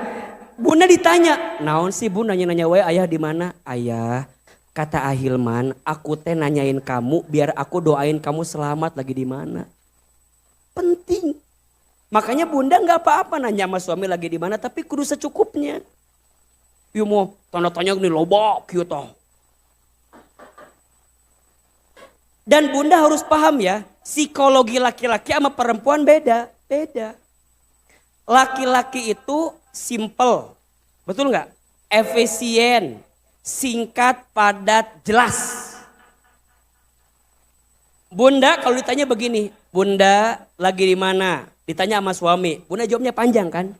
bunda ditanya, naon sih bunda nanya wae ayah di mana? Ayah, kata Ahilman, aku teh nanyain kamu biar aku doain kamu selamat lagi di mana. Penting. Makanya bunda nggak apa-apa nanya sama suami lagi di mana, tapi kudu secukupnya. Ieu mau tanda tanya nih loba kieu tah. Dan bunda harus paham ya, psikologi laki-laki sama perempuan beda. Laki-laki itu simple, betul nggak? Efisien, singkat, padat, jelas. Bunda kalau ditanya begini, bunda lagi di mana? Ditanya sama suami, bunda jawabnya panjang kan?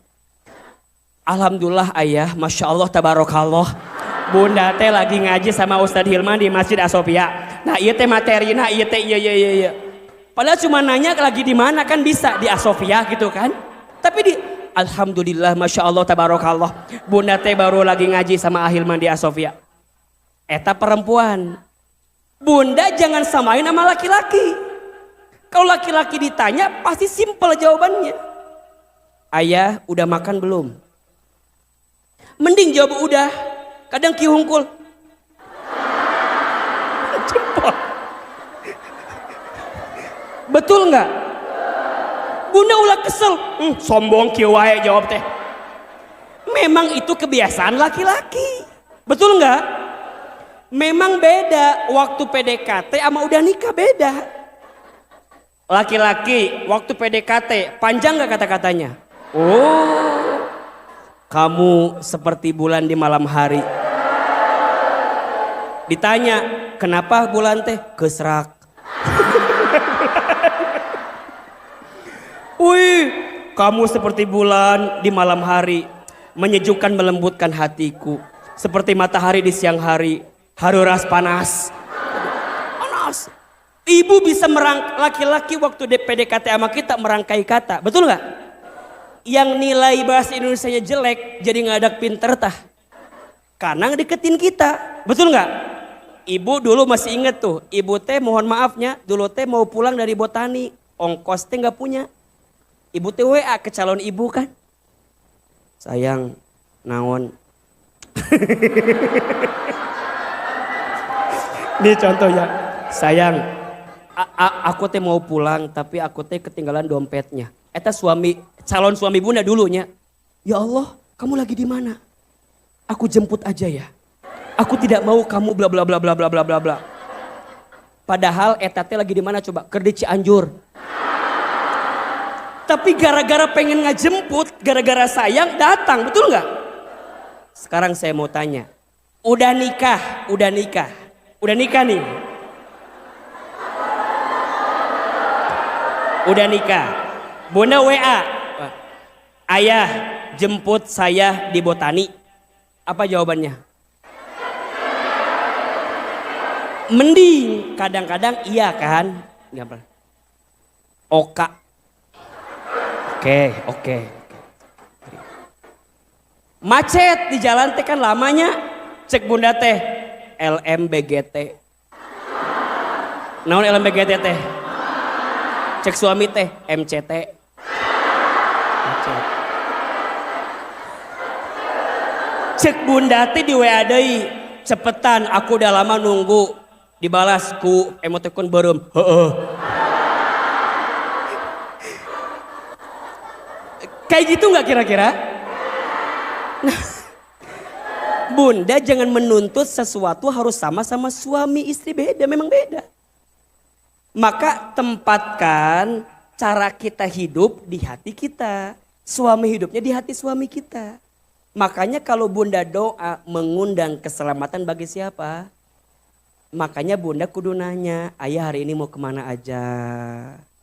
Alhamdulillah ayah, masya Allah, tabarakallah. Bunda teh lagi ngaji sama Ustadz Hilman di Masjid Asofia. Nah iya teh materi, nah iya teh iya. Padahal cuma nanya lagi di mana kan bisa di Asofia gitu kan. Tapi di alhamdulillah, masya Allah, tabarakallah. Bunda teh baru lagi ngaji sama Hilman di Asofia. Eta perempuan. Bunda jangan samain sama laki-laki. Kalau laki-laki ditanya pasti simpel jawabannya. Ayah udah makan belum? Mending jawab udah, kadang kihungkul. Betul nggak? Bunda ulah kesel. Sombong kieu wae jawab teh. Memang itu kebiasaan laki-laki. Betul nggak? Memang beda waktu PDKT sama udah nikah beda. Laki-laki waktu PDKT panjang nggak kata-katanya? Oh, kamu seperti bulan di malam hari. Ditanya, kenapa bulan teh? Gesrak. Wih, kamu seperti bulan di malam hari, menyejukkan melembutkan hatiku. Seperti matahari di siang hari, haruras panas. Panas. Ibu bisa laki-laki waktu PDKT sama kita merangkai kata, betul nggak? Yang nilai bahasa Indonesianya jelek jadi ngadak pinter tah. Karena deketin kita, betul nggak? Ibu dulu masih inget tuh, ibu teh mohon maafnya, dulu teh mau pulang dari botani, ongkos teh nggak punya. Ibu teh WA ke calon ibu kan, sayang, naon. Ini contohnya, sayang, aku teh mau pulang tapi aku teh ketinggalan dompetnya. Eta calon suami bunda dulunya. Ya Allah, kamu lagi di mana? Aku jemput aja ya. Aku tidak mau kamu bla bla bla bla bla bla bla bla. Padahal eta teh lagi di mana coba? Keur di Cianjur. Tapi gara-gara pengen ngajemput, gara-gara sayang datang, betul nggak? Sekarang saya mau tanya, udah nikah, udah nikah nih? Udah nikah, bunda WA, ayah jemput saya di botani. Apa jawabannya? Mending, kadang-kadang iya kan? Oka. Oke. Macet di jalan teh kan lamanya. Cek bunda teh LMBGT. Naon LMBGT teh? Cek suami teh MCT. Macet. Cek bunda teh di WA deui. Cepetan aku udah lama nunggu. Dibalas ku emotikon beureum. Heeh. Kayak gitu nggak kira-kira? Nah, bunda jangan menuntut sesuatu harus sama-sama suami istri, beda, memang beda. Maka tempatkan cara kita hidup di hati kita. Suami hidupnya di hati suami kita. Makanya kalau bunda doa mengundang keselamatan bagi siapa? Makanya bunda kudu nanya, ayah hari ini mau kemana aja?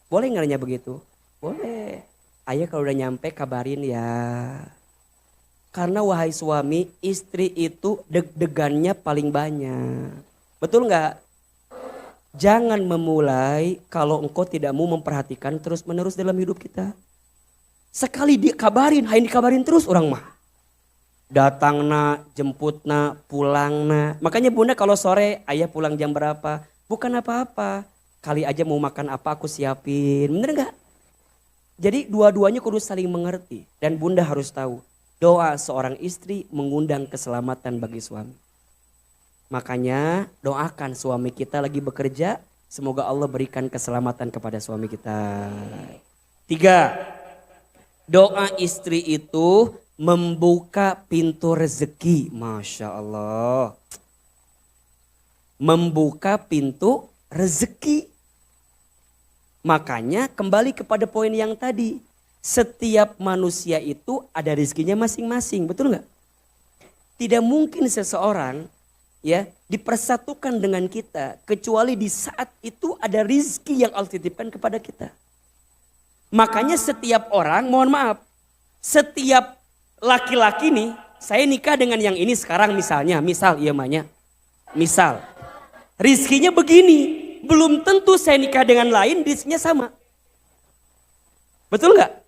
Boleh nggak nanya begitu? Boleh. Ayah kalau udah nyampe kabarin ya. Karena wahai suami, istri itu deg-degannya paling banyak. Betul nggak? Jangan memulai kalau engkau tidak mau memperhatikan terus menerus dalam hidup kita. Sekali dikabarin, hain dikabarin terus orang mah. Datang na, jemput na, pulang na. Makanya bunda kalau sore, ayah pulang jam berapa? Bukan apa-apa. Kali aja mau makan apa aku siapin. Bener nggak? Jadi dua-duanya kudu saling mengerti. Dan bunda harus tahu, doa seorang istri mengundang keselamatan bagi suami. Makanya doakan suami kita lagi bekerja, semoga Allah berikan keselamatan kepada suami kita. 3, doa istri itu membuka pintu rezeki. Masya Allah. Membuka pintu rezeki. Makanya kembali kepada poin yang tadi. Setiap manusia itu ada rezekinya masing-masing, betul nggak? Tidak mungkin seseorang ya dipersatukan dengan kita kecuali di saat itu ada rezeki yang Allah titipkan kepada kita. Makanya setiap orang, mohon maaf, setiap laki-laki nih, saya nikah dengan yang ini sekarang misalnya, misal rezekinya begini. Belum tentu saya nikah dengan lain rezekinya sama. Betul nggak?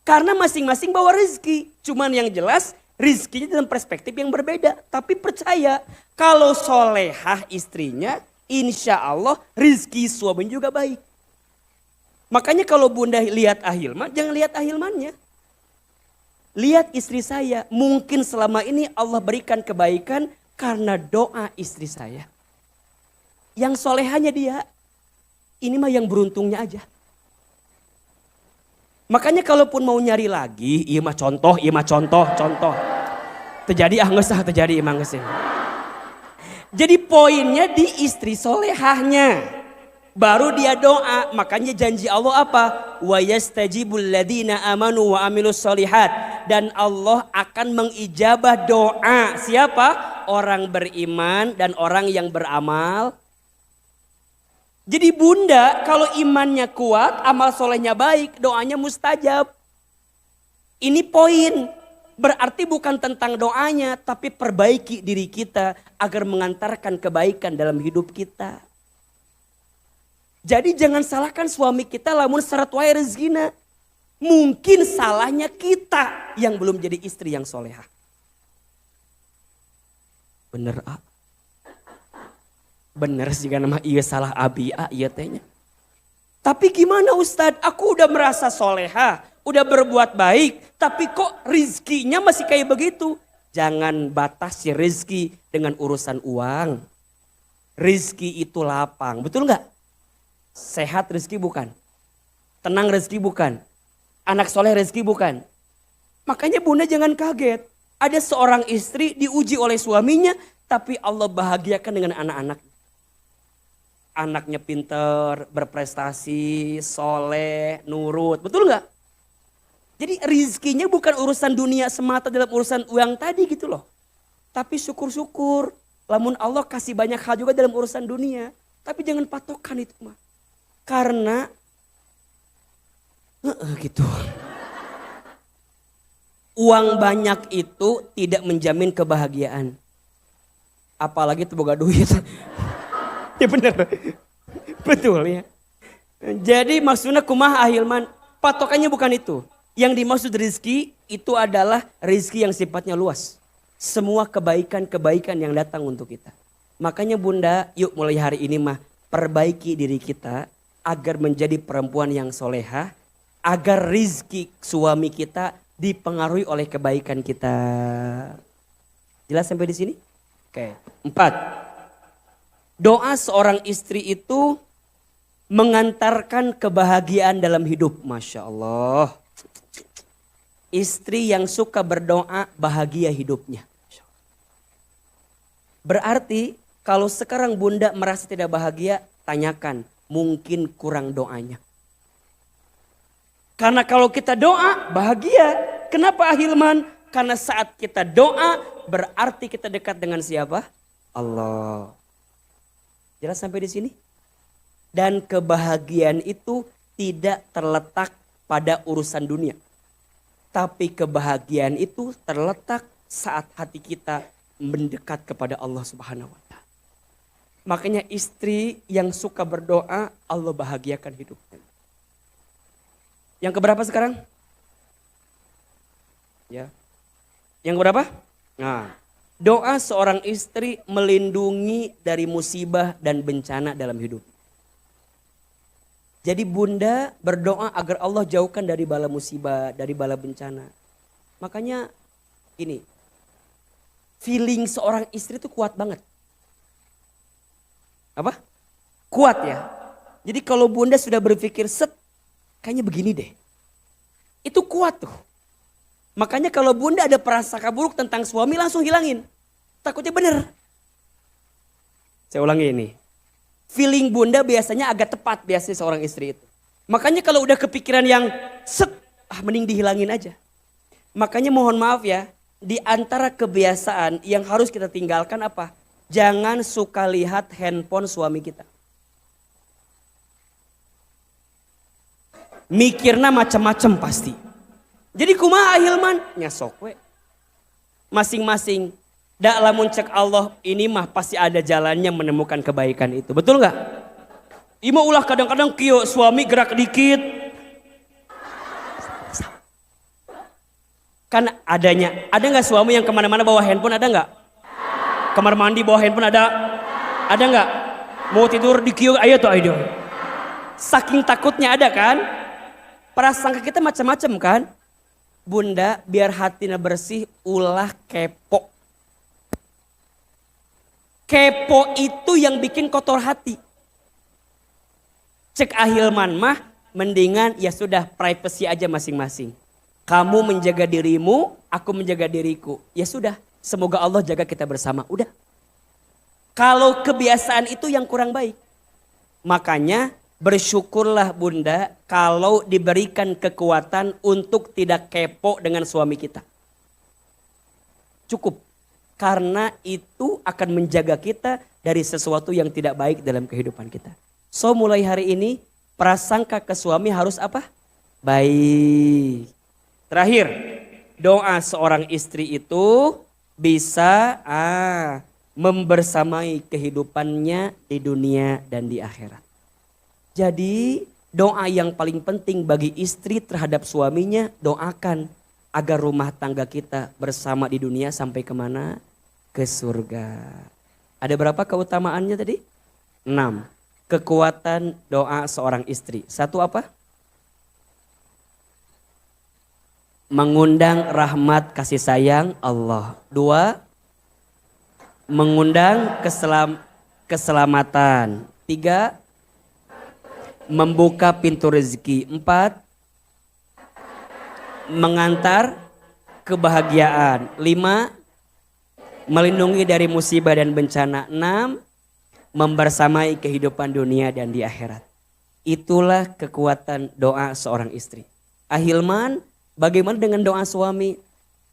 Karena masing-masing bawa rezeki. Cuman yang jelas rezekinya dalam perspektif yang berbeda. Tapi percaya kalau solehah istrinya, insya Allah rezeki suami juga baik. Makanya kalau bunda lihat Ahilman, jangan lihat Ahilmannya. Lihat istri saya. Mungkin selama ini Allah berikan kebaikan karena doa istri saya. Yang solehanya dia, ini mah yang beruntungnya aja. Makanya kalaupun mau nyari lagi, iya mah contoh. Terjadi terjadi emang geus. Jadi poinnya di istri solehahnya. Baru dia doa, makanya janji Allah apa? Wa yastajibul ladina amanu wa amilus solihat. Dan Allah akan mengijabah doa. Siapa? Orang beriman dan orang yang beramal. Jadi bunda kalau imannya kuat, amal solehnya baik, doanya mustajab. Ini poin. Berarti bukan tentang doanya, tapi perbaiki diri kita agar mengantarkan kebaikan dalam hidup kita. Jadi jangan salahkan suami kita lamun syarat wae rezekina. Mungkin salahnya kita yang belum jadi istri yang solehah. Bener ah. Bener sih kan mah iya salah abi iya tehnya. Tapi gimana Ustadz? Aku udah merasa soleha, udah berbuat baik, tapi kok rizkinya masih kayak begitu? Jangan batasi rizki dengan urusan uang. Rizki itu lapang, betul nggak? Sehat rizki bukan, tenang rizki bukan, anak soleh rizki bukan. Makanya bunda jangan kaget. Ada seorang istri diuji oleh suaminya, tapi Allah bahagiakan dengan anak-anak. Anaknya pinter, berprestasi, soleh, nurut. Betul nggak? Jadi rizkinya bukan urusan dunia semata dalam urusan uang tadi gitu loh. Tapi syukur-syukur. Lamun Allah kasih banyak hal juga dalam urusan dunia. Tapi jangan patokan itu mah. Karena gitu. Uang banyak itu tidak menjamin kebahagiaan. Apalagi tuh boga duit. Ya bener. Betul ya. Jadi maksudnya kumaha ahilman, patokannya bukan itu. Yang dimaksud rizki itu adalah rizki yang sifatnya luas. Semua kebaikan-kebaikan yang datang untuk kita. Makanya bunda, yuk mulai hari ini mah perbaiki diri kita agar menjadi perempuan yang solehah. Agar rizki suami kita dipengaruhi oleh kebaikan kita. Jelas sampai di sini? Oke. 4. Doa seorang istri itu mengantarkan kebahagiaan dalam hidup. Masya Allah. Istri yang suka berdoa bahagia hidupnya. Berarti kalau sekarang bunda merasa tidak bahagia, tanyakan. Mungkin kurang doanya. Karena kalau kita doa bahagia. Kenapa Ahilman? Karena saat kita doa berarti kita dekat dengan siapa? Allah. Jelas sampai di sini? Dan kebahagiaan itu tidak terletak pada urusan dunia. Tapi kebahagiaan itu terletak saat hati kita mendekat kepada Allah Subhanahu wa Ta'ala. Makanya istri yang suka berdoa, Allah bahagiakan hidupnya. Yang keberapa sekarang? Ya. Yang keberapa? Nah. Doa seorang istri melindungi dari musibah dan bencana dalam hidup. Jadi bunda berdoa agar Allah jauhkan dari bala musibah, dari bala bencana. Makanya ini, feeling seorang istri itu kuat banget. Apa? Kuat ya. Jadi kalau bunda sudah berpikir kayaknya begini deh. Itu kuat tuh. Makanya kalau bunda ada prasangka buruk tentang suami langsung hilangin. Takutnya bener. Saya ulangi ini. Feeling bunda biasanya agak tepat biasanya seorang istri itu. Makanya kalau udah kepikiran yang mending dihilangin aja. Makanya mohon maaf ya. Di antara kebiasaan yang harus kita tinggalkan apa? Jangan suka lihat handphone suami kita. Mikirna macam-macam pasti. Jadi kumaha Hilman? Nyasok we. Masing-masing. Dak lamun cek Allah ini mah pasti ada jalannya menemukan kebaikan itu. Betul nggak? Ima ulah kadang-kadang kio suami gerak dikit. Kan adanya. Ada nggak suami yang kemana-mana bawa handphone, ada nggak? Kamar mandi bawa handphone ada? Ada nggak? Mau tidur di kio ayo tuh ayo. Saking takutnya ada kan? Prasangka kita macam-macam kan? Bunda biar hatinya bersih ulah kepo. Kepo itu yang bikin kotor hati. Cek Ahilman mah Mendingan ya sudah privacy aja masing-masing. Kamu menjaga dirimu, aku menjaga diriku. Ya sudah, semoga Allah jaga kita bersama. Udah. Kalau kebiasaan itu yang kurang baik. Makanya bersyukurlah bunda kalau diberikan kekuatan untuk tidak kepo dengan suami kita. Cukup. Karena itu akan menjaga kita dari sesuatu yang tidak baik dalam kehidupan kita. So mulai hari ini prasangka ke suami harus apa? Baik. Terakhir, doa seorang istri itu bisa membersamai kehidupannya di dunia dan di akhirat. Jadi doa yang paling penting bagi istri terhadap suaminya, doakan agar rumah tangga kita bersama di dunia sampai kemana? Ke surga. Ada berapa keutamaannya tadi? 6. Kekuatan doa seorang istri. 1 apa? Mengundang rahmat kasih sayang Allah. 2. Mengundang keselamatan. 3. Membuka pintu rezeki. 4. Mengantar kebahagiaan. 5. Melindungi dari musibah dan bencana. 6. Membersamai kehidupan dunia dan di akhirat. Itulah kekuatan doa seorang istri. Ahilman, bagaimana dengan doa suami?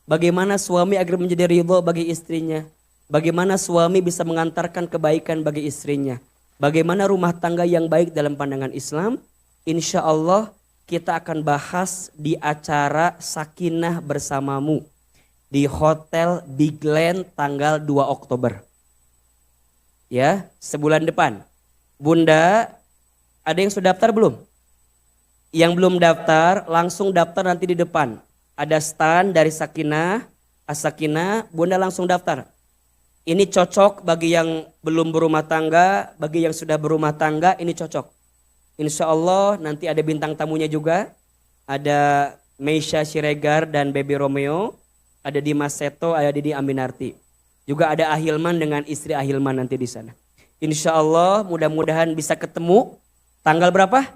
Bagaimana suami agar menjadi ridho bagi istrinya? Bagaimana suami bisa mengantarkan kebaikan bagi istrinya? Bagaimana rumah tangga yang baik dalam pandangan Islam? Insya Allah kita akan bahas di acara Sakinah Bersamamu di Hotel Big Land tanggal 2 Oktober. Ya, sebulan depan. Bunda, ada yang sudah daftar belum? Yang belum daftar, langsung daftar nanti di depan. Ada stand dari Sakinah, As-Sakinah, Bunda langsung daftar. Ini cocok bagi yang belum berumah tangga, bagi yang sudah berumah tangga, ini cocok. Insya Allah nanti ada bintang tamunya juga. Ada Meisha Siregar dan Baby Romeo. Ada Dimas Seto, ada Didi Aminarti. Juga ada Ahilman dengan istri Ahilman nanti di sana. Insya Allah mudah-mudahan bisa ketemu. Tanggal berapa?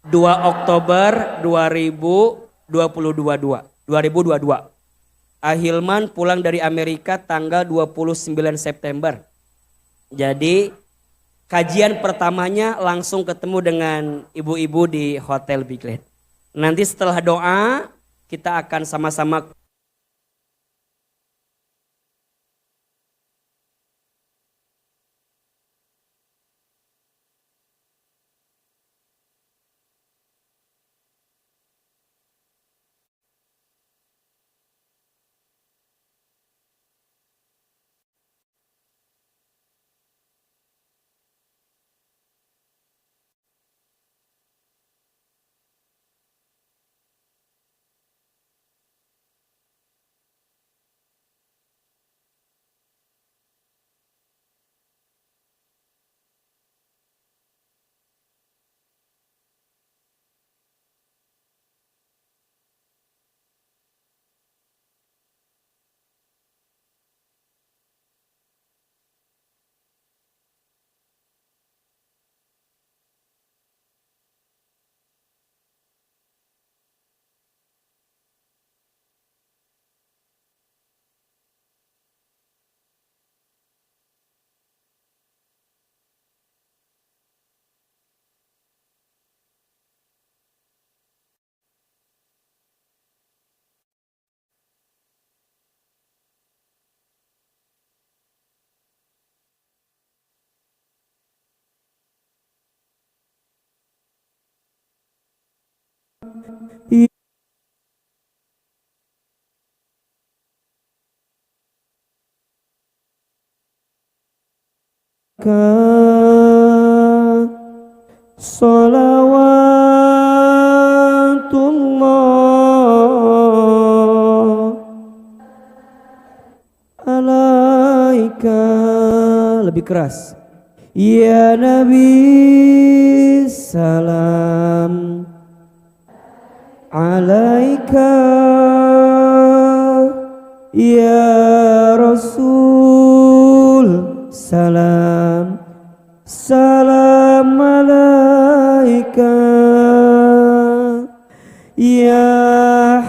2 Oktober 2022. Ahilman pulang dari Amerika tanggal 29 September. Jadi kajian pertamanya langsung ketemu dengan ibu-ibu di Hotel Big Land. Nanti setelah doa kita akan sama-sama Salawatullah alaika. Lebih keras. Ya Nabi salam alaika. Ya Rasul salam salam alaika.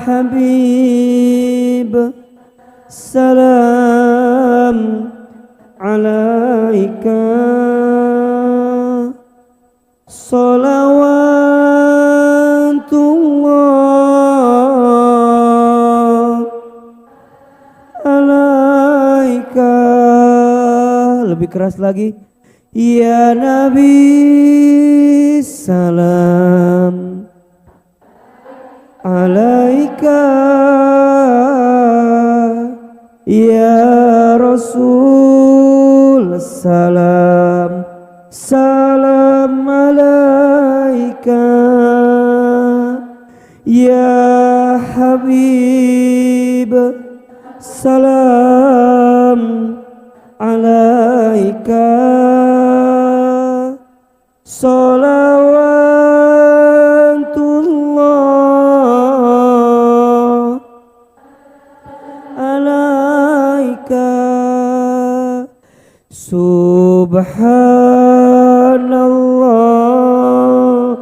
Habib salam alaika salawatullah alaika. Lebih keras lagi. Ya Nabi salam alaika, ya Rasul salam salam alaika, ya Habib salam alaika salawatullah alaika. Subhanallah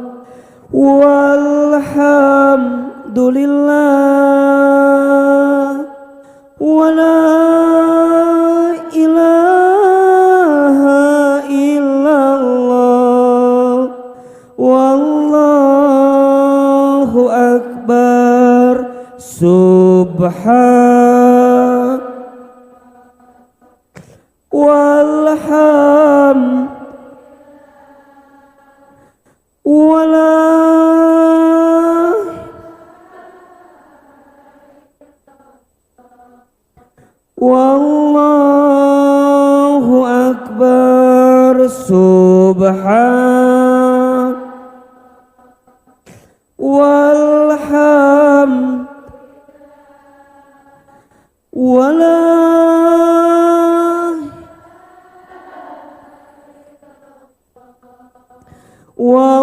walhamdulillah wala ilaha illallah wallahu akbar. Subhan walham wala wallahu akbar. Subhan walham wala wallahu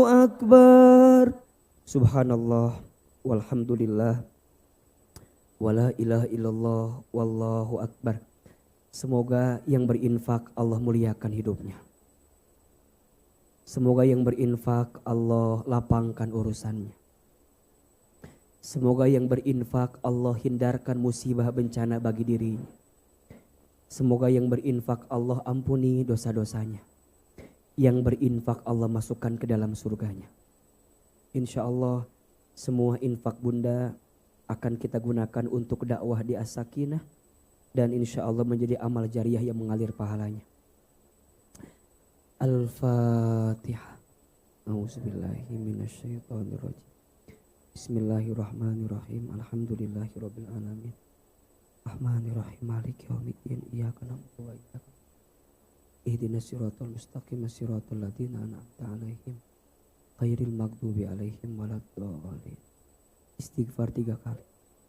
akbar. Subhanallah walhamdulillah wala ilaha illallah wallahu akbar. Semoga yang berinfak Allah muliakan hidupnya. Semoga yang berinfak Allah lapangkan urusannya. Semoga yang berinfak Allah hindarkan musibah bencana bagi dirinya. Semoga yang berinfak Allah ampuni dosa-dosanya. Yang berinfak Allah masukkan ke dalam surganya. Insya Allah semua infak bunda akan kita gunakan untuk dakwah di As-Sakinah. Dan insya Allah menjadi amal jariah yang mengalir pahalanya. Al-Fatihah. A'udzubillahi minasyaitonirrajim. Bismillahirrahmanirrahim. Alhamdulillahirabbil alamin. Rahmanirrahim. Maliki yaumiddin. Iyyaka na'budu wa iyyaka ihdinas siratal mustaqim. Siratal ladzina an'amta 'alaihim ghairil maghdubi 'alaihim waladdallin. Istighfar 3 kali.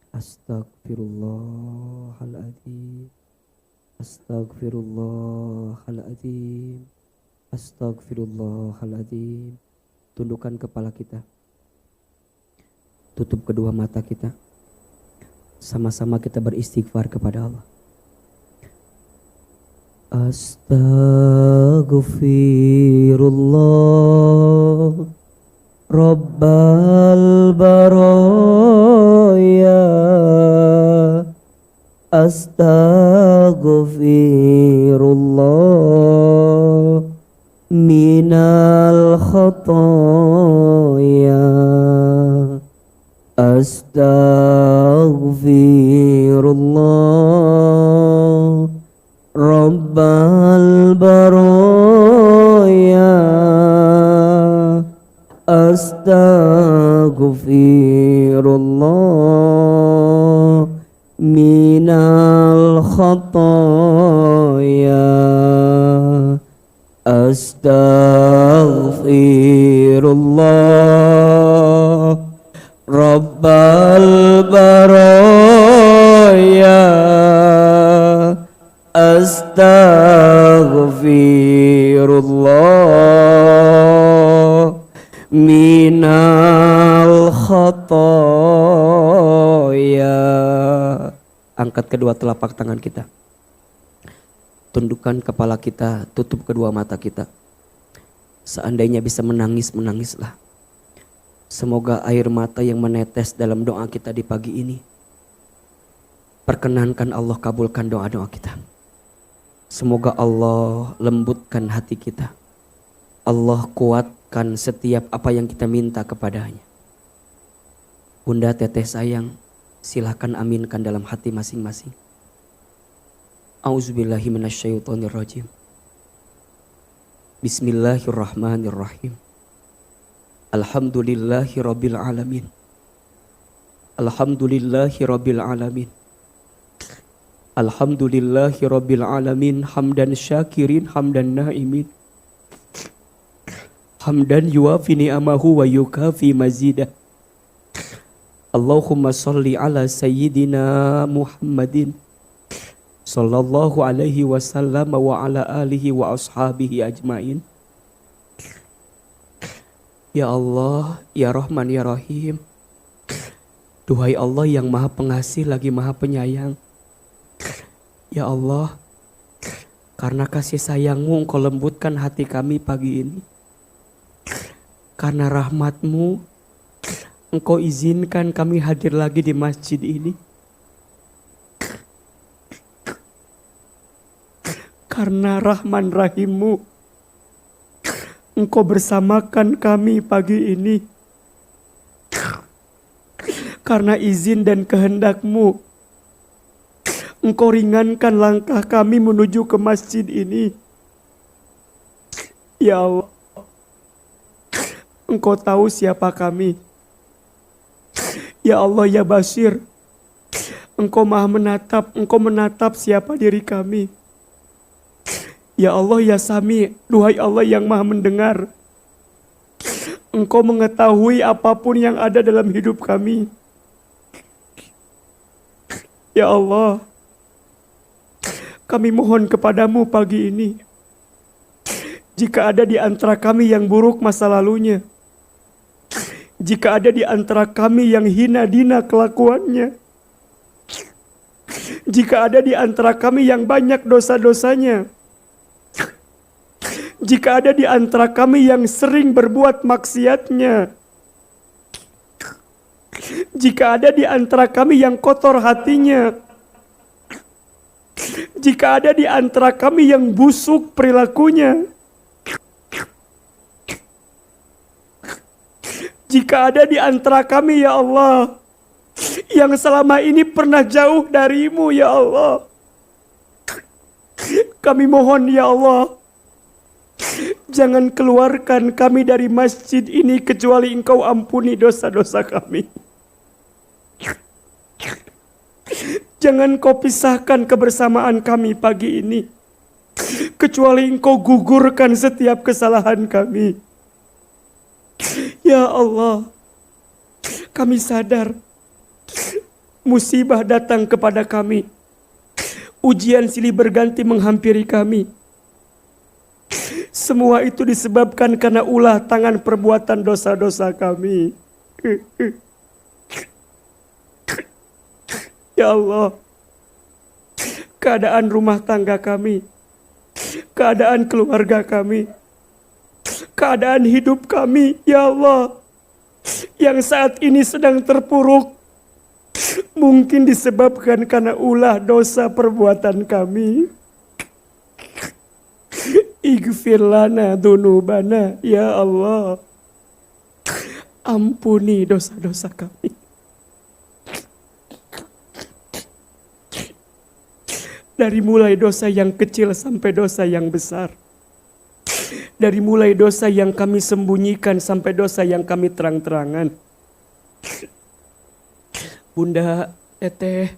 Astaghfirullahaladzim. Astaghfirullahaladzim. Astaghfirullahaladzim. Tundukkan kepala kita. Tutup kedua mata kita. Sama-sama kita beristighfar kepada Allah. Astaghfirullah Rabbal baraya. Astaghfirullah minal khataya. Astaghfirullah Rabbal baraya. Astaghfirullah minal khataya. Astaghfirullah Rabbal baraya. Astaghfirullah minal khataya. Angkat kedua telapak tangan kita. Tundukkan kepala kita, tutup kedua mata kita. Seandainya bisa menangis, menangislah. Semoga air mata yang menetes dalam doa kita di pagi ini, perkenankan Allah kabulkan doa-doa kita. Semoga Allah lembutkan hati kita. Allah kuatkan setiap apa yang kita minta kepadanya. Bunda, teteh sayang, silakan aminkan dalam hati masing-masing. Auzubillahi minasyaitonirrajim. Bismillahirrahmanirrahim. Alhamdulillahi rabbil alamin. Alhamdulillahi rabbil alamin. Alhamdulillahi rabbil alamin. Hamdan syakirin, hamdan naimin. Hamdan yuafi ni'amahu wa yukafi mazidah. Allahumma salli ala sayyidina Muhammadin sallallahu alaihi wasallam wa ala alihi wa ashabihi ajmain. Ya Allah, ya Rahman, ya Rahim. Duhai Allah yang maha pengasih lagi maha penyayang. Ya Allah, karena kasih sayang-Mu Engkau lembutkan hati kami pagi ini. Karena rahmat-Mu Engkau izinkan kami hadir lagi di masjid ini. Karena Rahman Rahim-Mu Engkau bersamakan kami pagi ini. Karena izin dan kehendak-Mu Engkau ringankan langkah kami menuju ke masjid ini. Ya Allah, Engkau tahu siapa kami. Ya Allah, ya Basir, Engkau maha menatap, Engkau menatap siapa diri kami. Ya Allah, ya Sami, duhai Allah yang maha mendengar, Engkau mengetahui apapun yang ada dalam hidup kami. Ya Allah, kami mohon kepadamu pagi ini, jika ada di antara kami yang buruk masa lalunya, jika ada di antara kami yang hina dina kelakuannya, jika ada di antara kami yang banyak dosa-dosanya, jika ada di antara kami yang sering berbuat maksiatnya, jika ada di antara kami yang kotor hatinya, jika ada di antara kami yang busuk perilakunya, jika ada di antara kami, ya Allah, yang selama ini pernah jauh dari-Mu, ya Allah, kami mohon, ya Allah, jangan keluarkan kami dari masjid ini kecuali Engkau ampuni dosa-dosa kami. Jangan Kau pisahkan kebersamaan kami pagi ini kecuali Engkau gugurkan setiap kesalahan kami. Ya Allah, kami sadar musibah datang kepada kami, ujian silih berganti menghampiri kami. Semua itu disebabkan karena ulah tangan perbuatan dosa-dosa kami. Ya Allah, keadaan rumah tangga kami, keadaan keluarga kami, keadaan hidup kami, ya Allah, yang saat ini sedang terpuruk, mungkin disebabkan karena ulah dosa perbuatan kami. Ighfir lana dzunubana, ya Allah, ampuni dosa-dosa kami. Dari mulai dosa yang kecil sampai dosa yang besar. Dari mulai dosa yang kami sembunyikan sampai dosa yang kami terang-terangan. Bunda, teteh,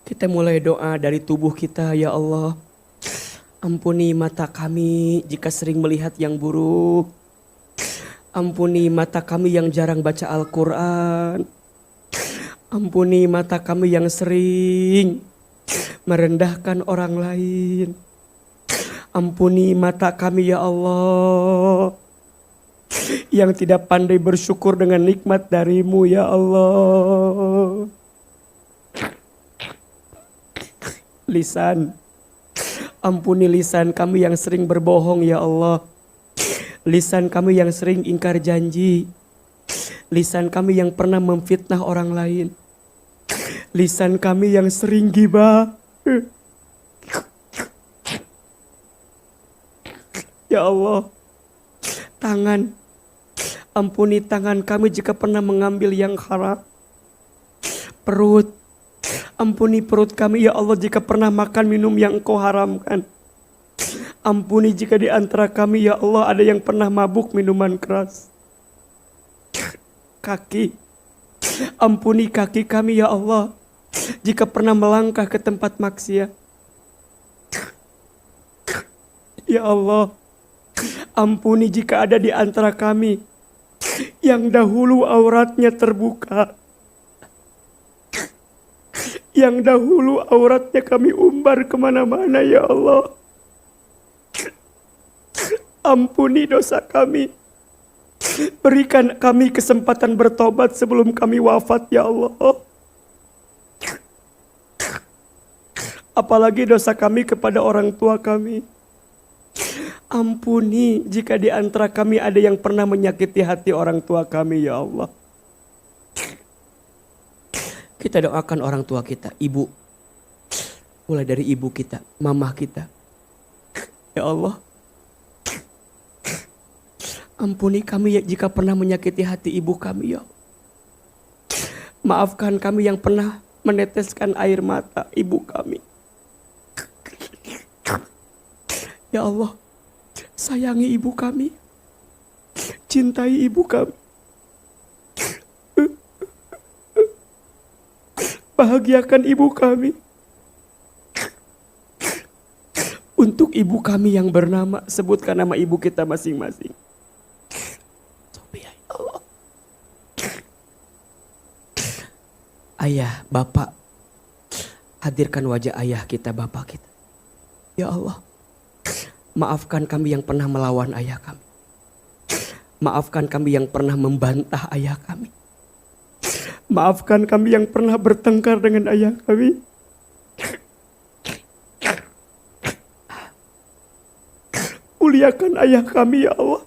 kita mulai doa dari tubuh kita, ya Allah. Ampuni mata kami jika sering melihat yang buruk. Ampuni mata kami yang jarang baca Al-Quran. Ampuni mata kami yang sering merendahkan orang lain. Ampuni mata kami, ya Allah, yang tidak pandai bersyukur dengan nikmat dari-Mu, ya Allah. Lisan, ampuni lisan kami yang sering berbohong, ya Allah. Lisan kami yang sering ingkar janji. Lisan kami yang pernah memfitnah orang lain. Lisan kami yang sering gibah. Ya Allah, tangan, ampuni tangan kami jika pernah mengambil yang haram. Perut, ampuni perut kami ya Allah jika pernah makan minum yang Engkau haramkan. Ampuni jika di antara kami ya Allah ada yang pernah mabuk minuman keras. Kaki, ampuni kaki kami ya Allah jika pernah melangkah ke tempat maksiat. Ya Allah, ampuni jika ada di antara kami yang dahulu auratnya terbuka. Yang dahulu auratnya kami umbar kemana-mana ya Allah. Ampuni dosa kami. Berikan kami kesempatan bertobat sebelum kami wafat ya Allah. Apalagi dosa kami kepada orang tua kami. Ampuni jika di antara kami ada yang pernah menyakiti hati orang tua kami ya Allah. Kita doakan orang tua kita, ibu. Mulai dari ibu kita, mamah kita. Ya Allah, ampuni kami jika pernah menyakiti hati ibu kami ya Allah. Maafkan kami yang pernah meneteskan air mata ibu kami. Ya Allah, sayangi ibu kami. Cintai ibu kami. Bahagiakan ibu kami. Untuk ibu kami yang bernama, sebutkan nama ibu kita masing-masing. Ayah, bapak, hadirkan wajah ayah kita, bapak kita. Ya Allah, maafkan kami yang pernah melawan ayah kami. Maafkan kami yang pernah membantah ayah kami. Maafkan kami yang pernah bertengkar dengan ayah kami. Muliakan ayah kami ya Allah.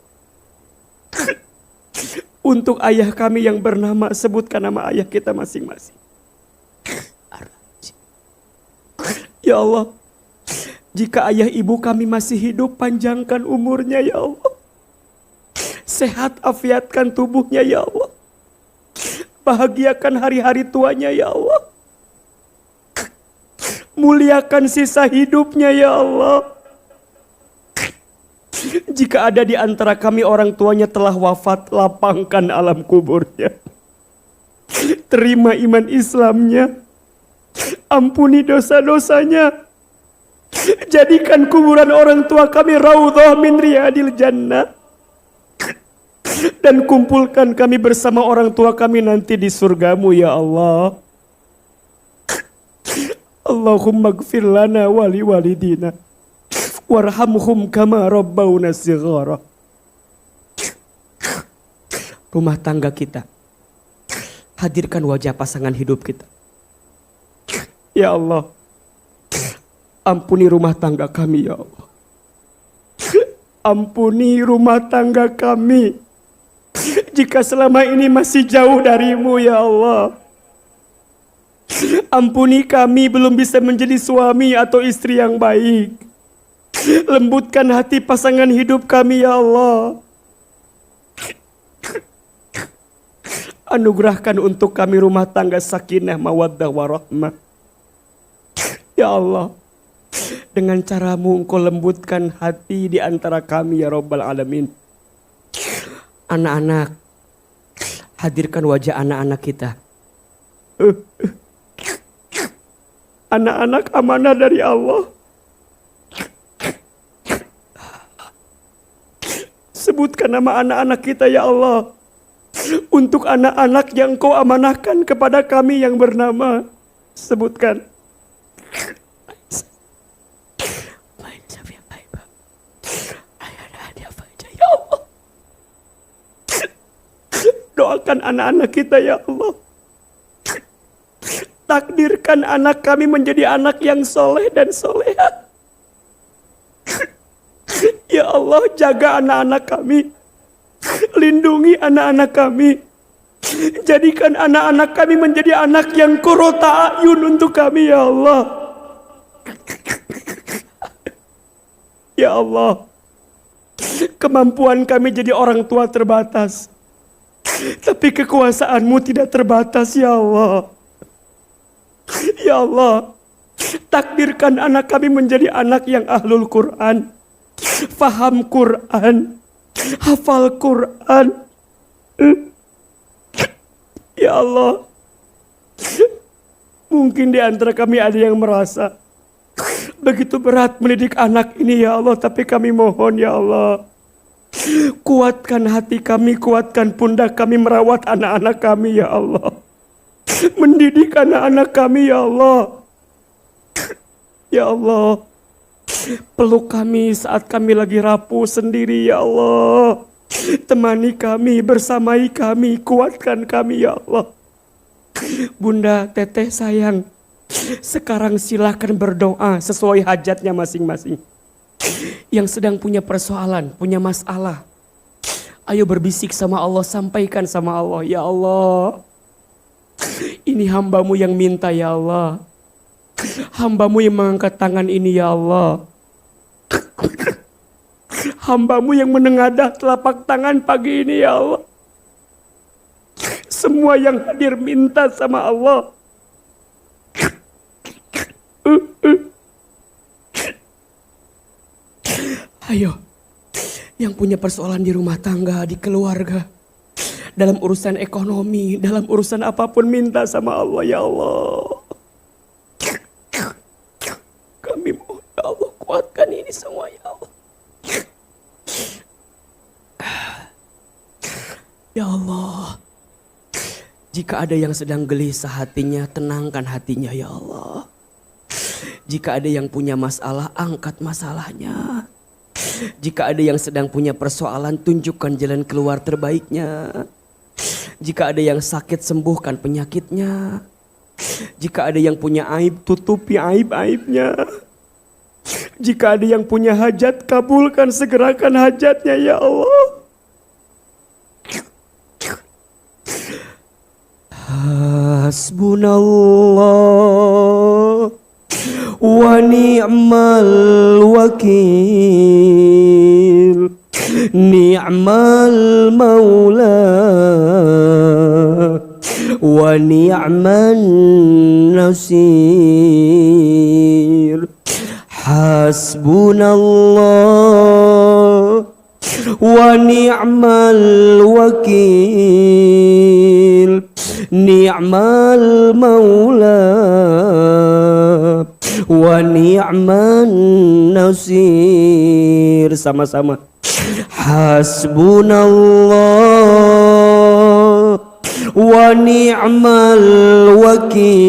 Untuk ayah kami yang bernama, sebutkan nama ayah kita masing-masing. Ya Allah, jika ayah ibu kami masih hidup, panjangkan umurnya ya Allah. Sehat afiatkan tubuhnya ya Allah. Bahagiakan hari-hari tuanya ya Allah. Muliakan sisa hidupnya ya Allah. Jika ada di antara kami orang tuanya telah wafat, lapangkan alam kuburnya. Terima iman Islamnya. Ampuni dosa-dosanya. Jadikan kuburan orang tua kami raudhah min riyadil jannah. Dan kumpulkan kami bersama orang tua kami nanti di surgamu ya Allah. Allahumma gfir lana wali walidina warhamhum kama rabbawna shighara. Rumah tangga kita, hadirkan wajah pasangan hidup kita. Ya Allah, ampuni rumah tangga kami ya Allah. Ampuni rumah tangga kami jika selama ini masih jauh darimu ya Allah. Ampuni kami belum bisa menjadi suami atau istri yang baik. Lembutkan hati pasangan hidup kami ya Allah. Anugerahkan untuk kami rumah tangga sakinah mawaddah warahmah. Ya Allah, dengan caramu Engkau lembutkan hati di antara kami ya Rabbal Alamin. Anak-anak, hadirkan wajah anak-anak kita. Anak-anak amanah dari Allah. Sebutkan nama anak-anak kita ya Allah. Untuk anak-anak yang Kau amanahkan kepada kami yang bernama. Sebutkan. Ya Allah, doakan anak-anak kita ya Allah. Takdirkan anak kami menjadi anak yang soleh dan soleha. Ya Allah, Allah jaga anak-anak kami. Lindungi anak-anak kami. Jadikan anak-anak kami menjadi anak yang qurrata ayun untuk kami ya Allah. Ya Allah, kemampuan kami jadi orang tua terbatas, tapi kekuasaan-Mu tidak terbatas ya Allah. Ya Allah, takdirkan anak kami menjadi anak yang ahlul Quran, faham Quran, hafal Quran. Ya Allah, mungkin di antara kami ada yang merasa begitu berat mendidik anak ini ya Allah, tapi kami mohon ya Allah, kuatkan hati kami, kuatkan pundak kami merawat anak-anak kami ya Allah, mendidik anak-anak kami ya Allah. Ya Allah, peluk kami saat kami lagi rapuh sendiri ya Allah. Temani kami, bersamai kami, kuatkan kami ya Allah. Bunda, teteh sayang, sekarang silakan berdoa sesuai hajatnya masing-masing. Yang sedang punya persoalan, punya masalah, ayo berbisik sama Allah, sampaikan sama Allah. Ya Allah, ini hamba-Mu yang minta ya Allah. Hamba-Mu yang mengangkat tangan ini ya Allah. Hamba-Mu yang menengadah telapak tangan pagi ini ya Allah. Semua yang hadir minta sama Allah. Ayo, yang punya persoalan di rumah tangga, di keluarga, dalam urusan ekonomi, dalam urusan apapun minta sama Allah ya Allah. Kami mohon ya Allah, kuatkan ini semua ya Allah. Ya Allah, jika ada yang sedang gelisah hatinya, tenangkan hatinya ya Allah. Jika ada yang punya masalah, angkat masalahnya. Jika ada yang sedang punya persoalan, tunjukkan jalan keluar terbaiknya. Jika ada yang sakit, sembuhkan penyakitnya. Jika ada yang punya aib, tutupi aib-aibnya. Jika ada yang punya hajat, kabulkan, segerakan hajatnya ya Allah. Hasbunallah wa ni'mal wakil, ni'mal maula wa ni'man nasir. Hasbunallah wa ni'mal wakil, ni'mal maula wa ni'man nasir. Sama-sama. Hasbunallah wa ni'mal wakil,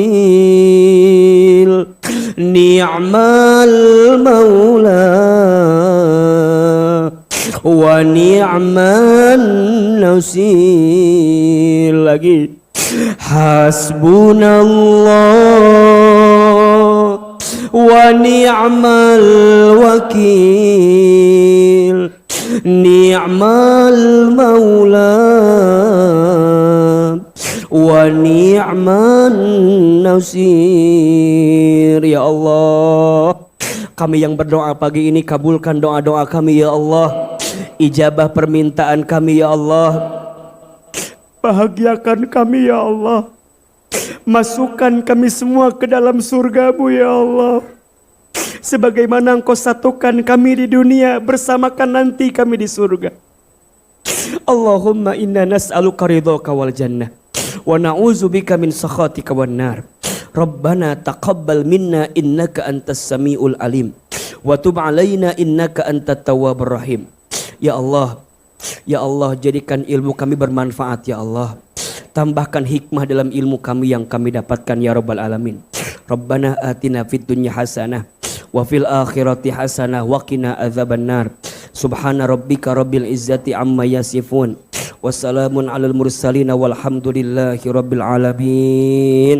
ni'mal maula wa ni'man nasir. Lagi. Hasbunallah wa ni'mal wakil, ni'mal maula wa ni'man nasir. Ya Allah, kami yang berdoa pagi ini, kabulkan doa-doa kami ya Allah. Ijabah permintaan kami ya Allah. Bahagiakan kami ya Allah. Masukkan kami semua ke dalam surga-Mu ya Allah. Sebagaimana Engkau satukan kami di dunia, bersamakan nanti kami di surga. Allahumma inna nas'aluka ridhaka wal jannah wa na'udzubika min sakhatika wan nar. Rabbana taqabbal minna innaka antas samiul alim wa tub alaina innaka antat tawwabur rahim. Ya Allah, ya Allah, jadikan ilmu kami bermanfaat ya Allah. Tambahkan hikmah dalam ilmu kami yang kami dapatkan ya Rabbal Alamin. Rabbana atina fid dunya hasanah wa fil akhirati hasanah wa qina adzabannar. Subhana rabbika rabbil izzati amma yasifun. Wassalamun alal mursalin walhamdulillahi rabbil alamin.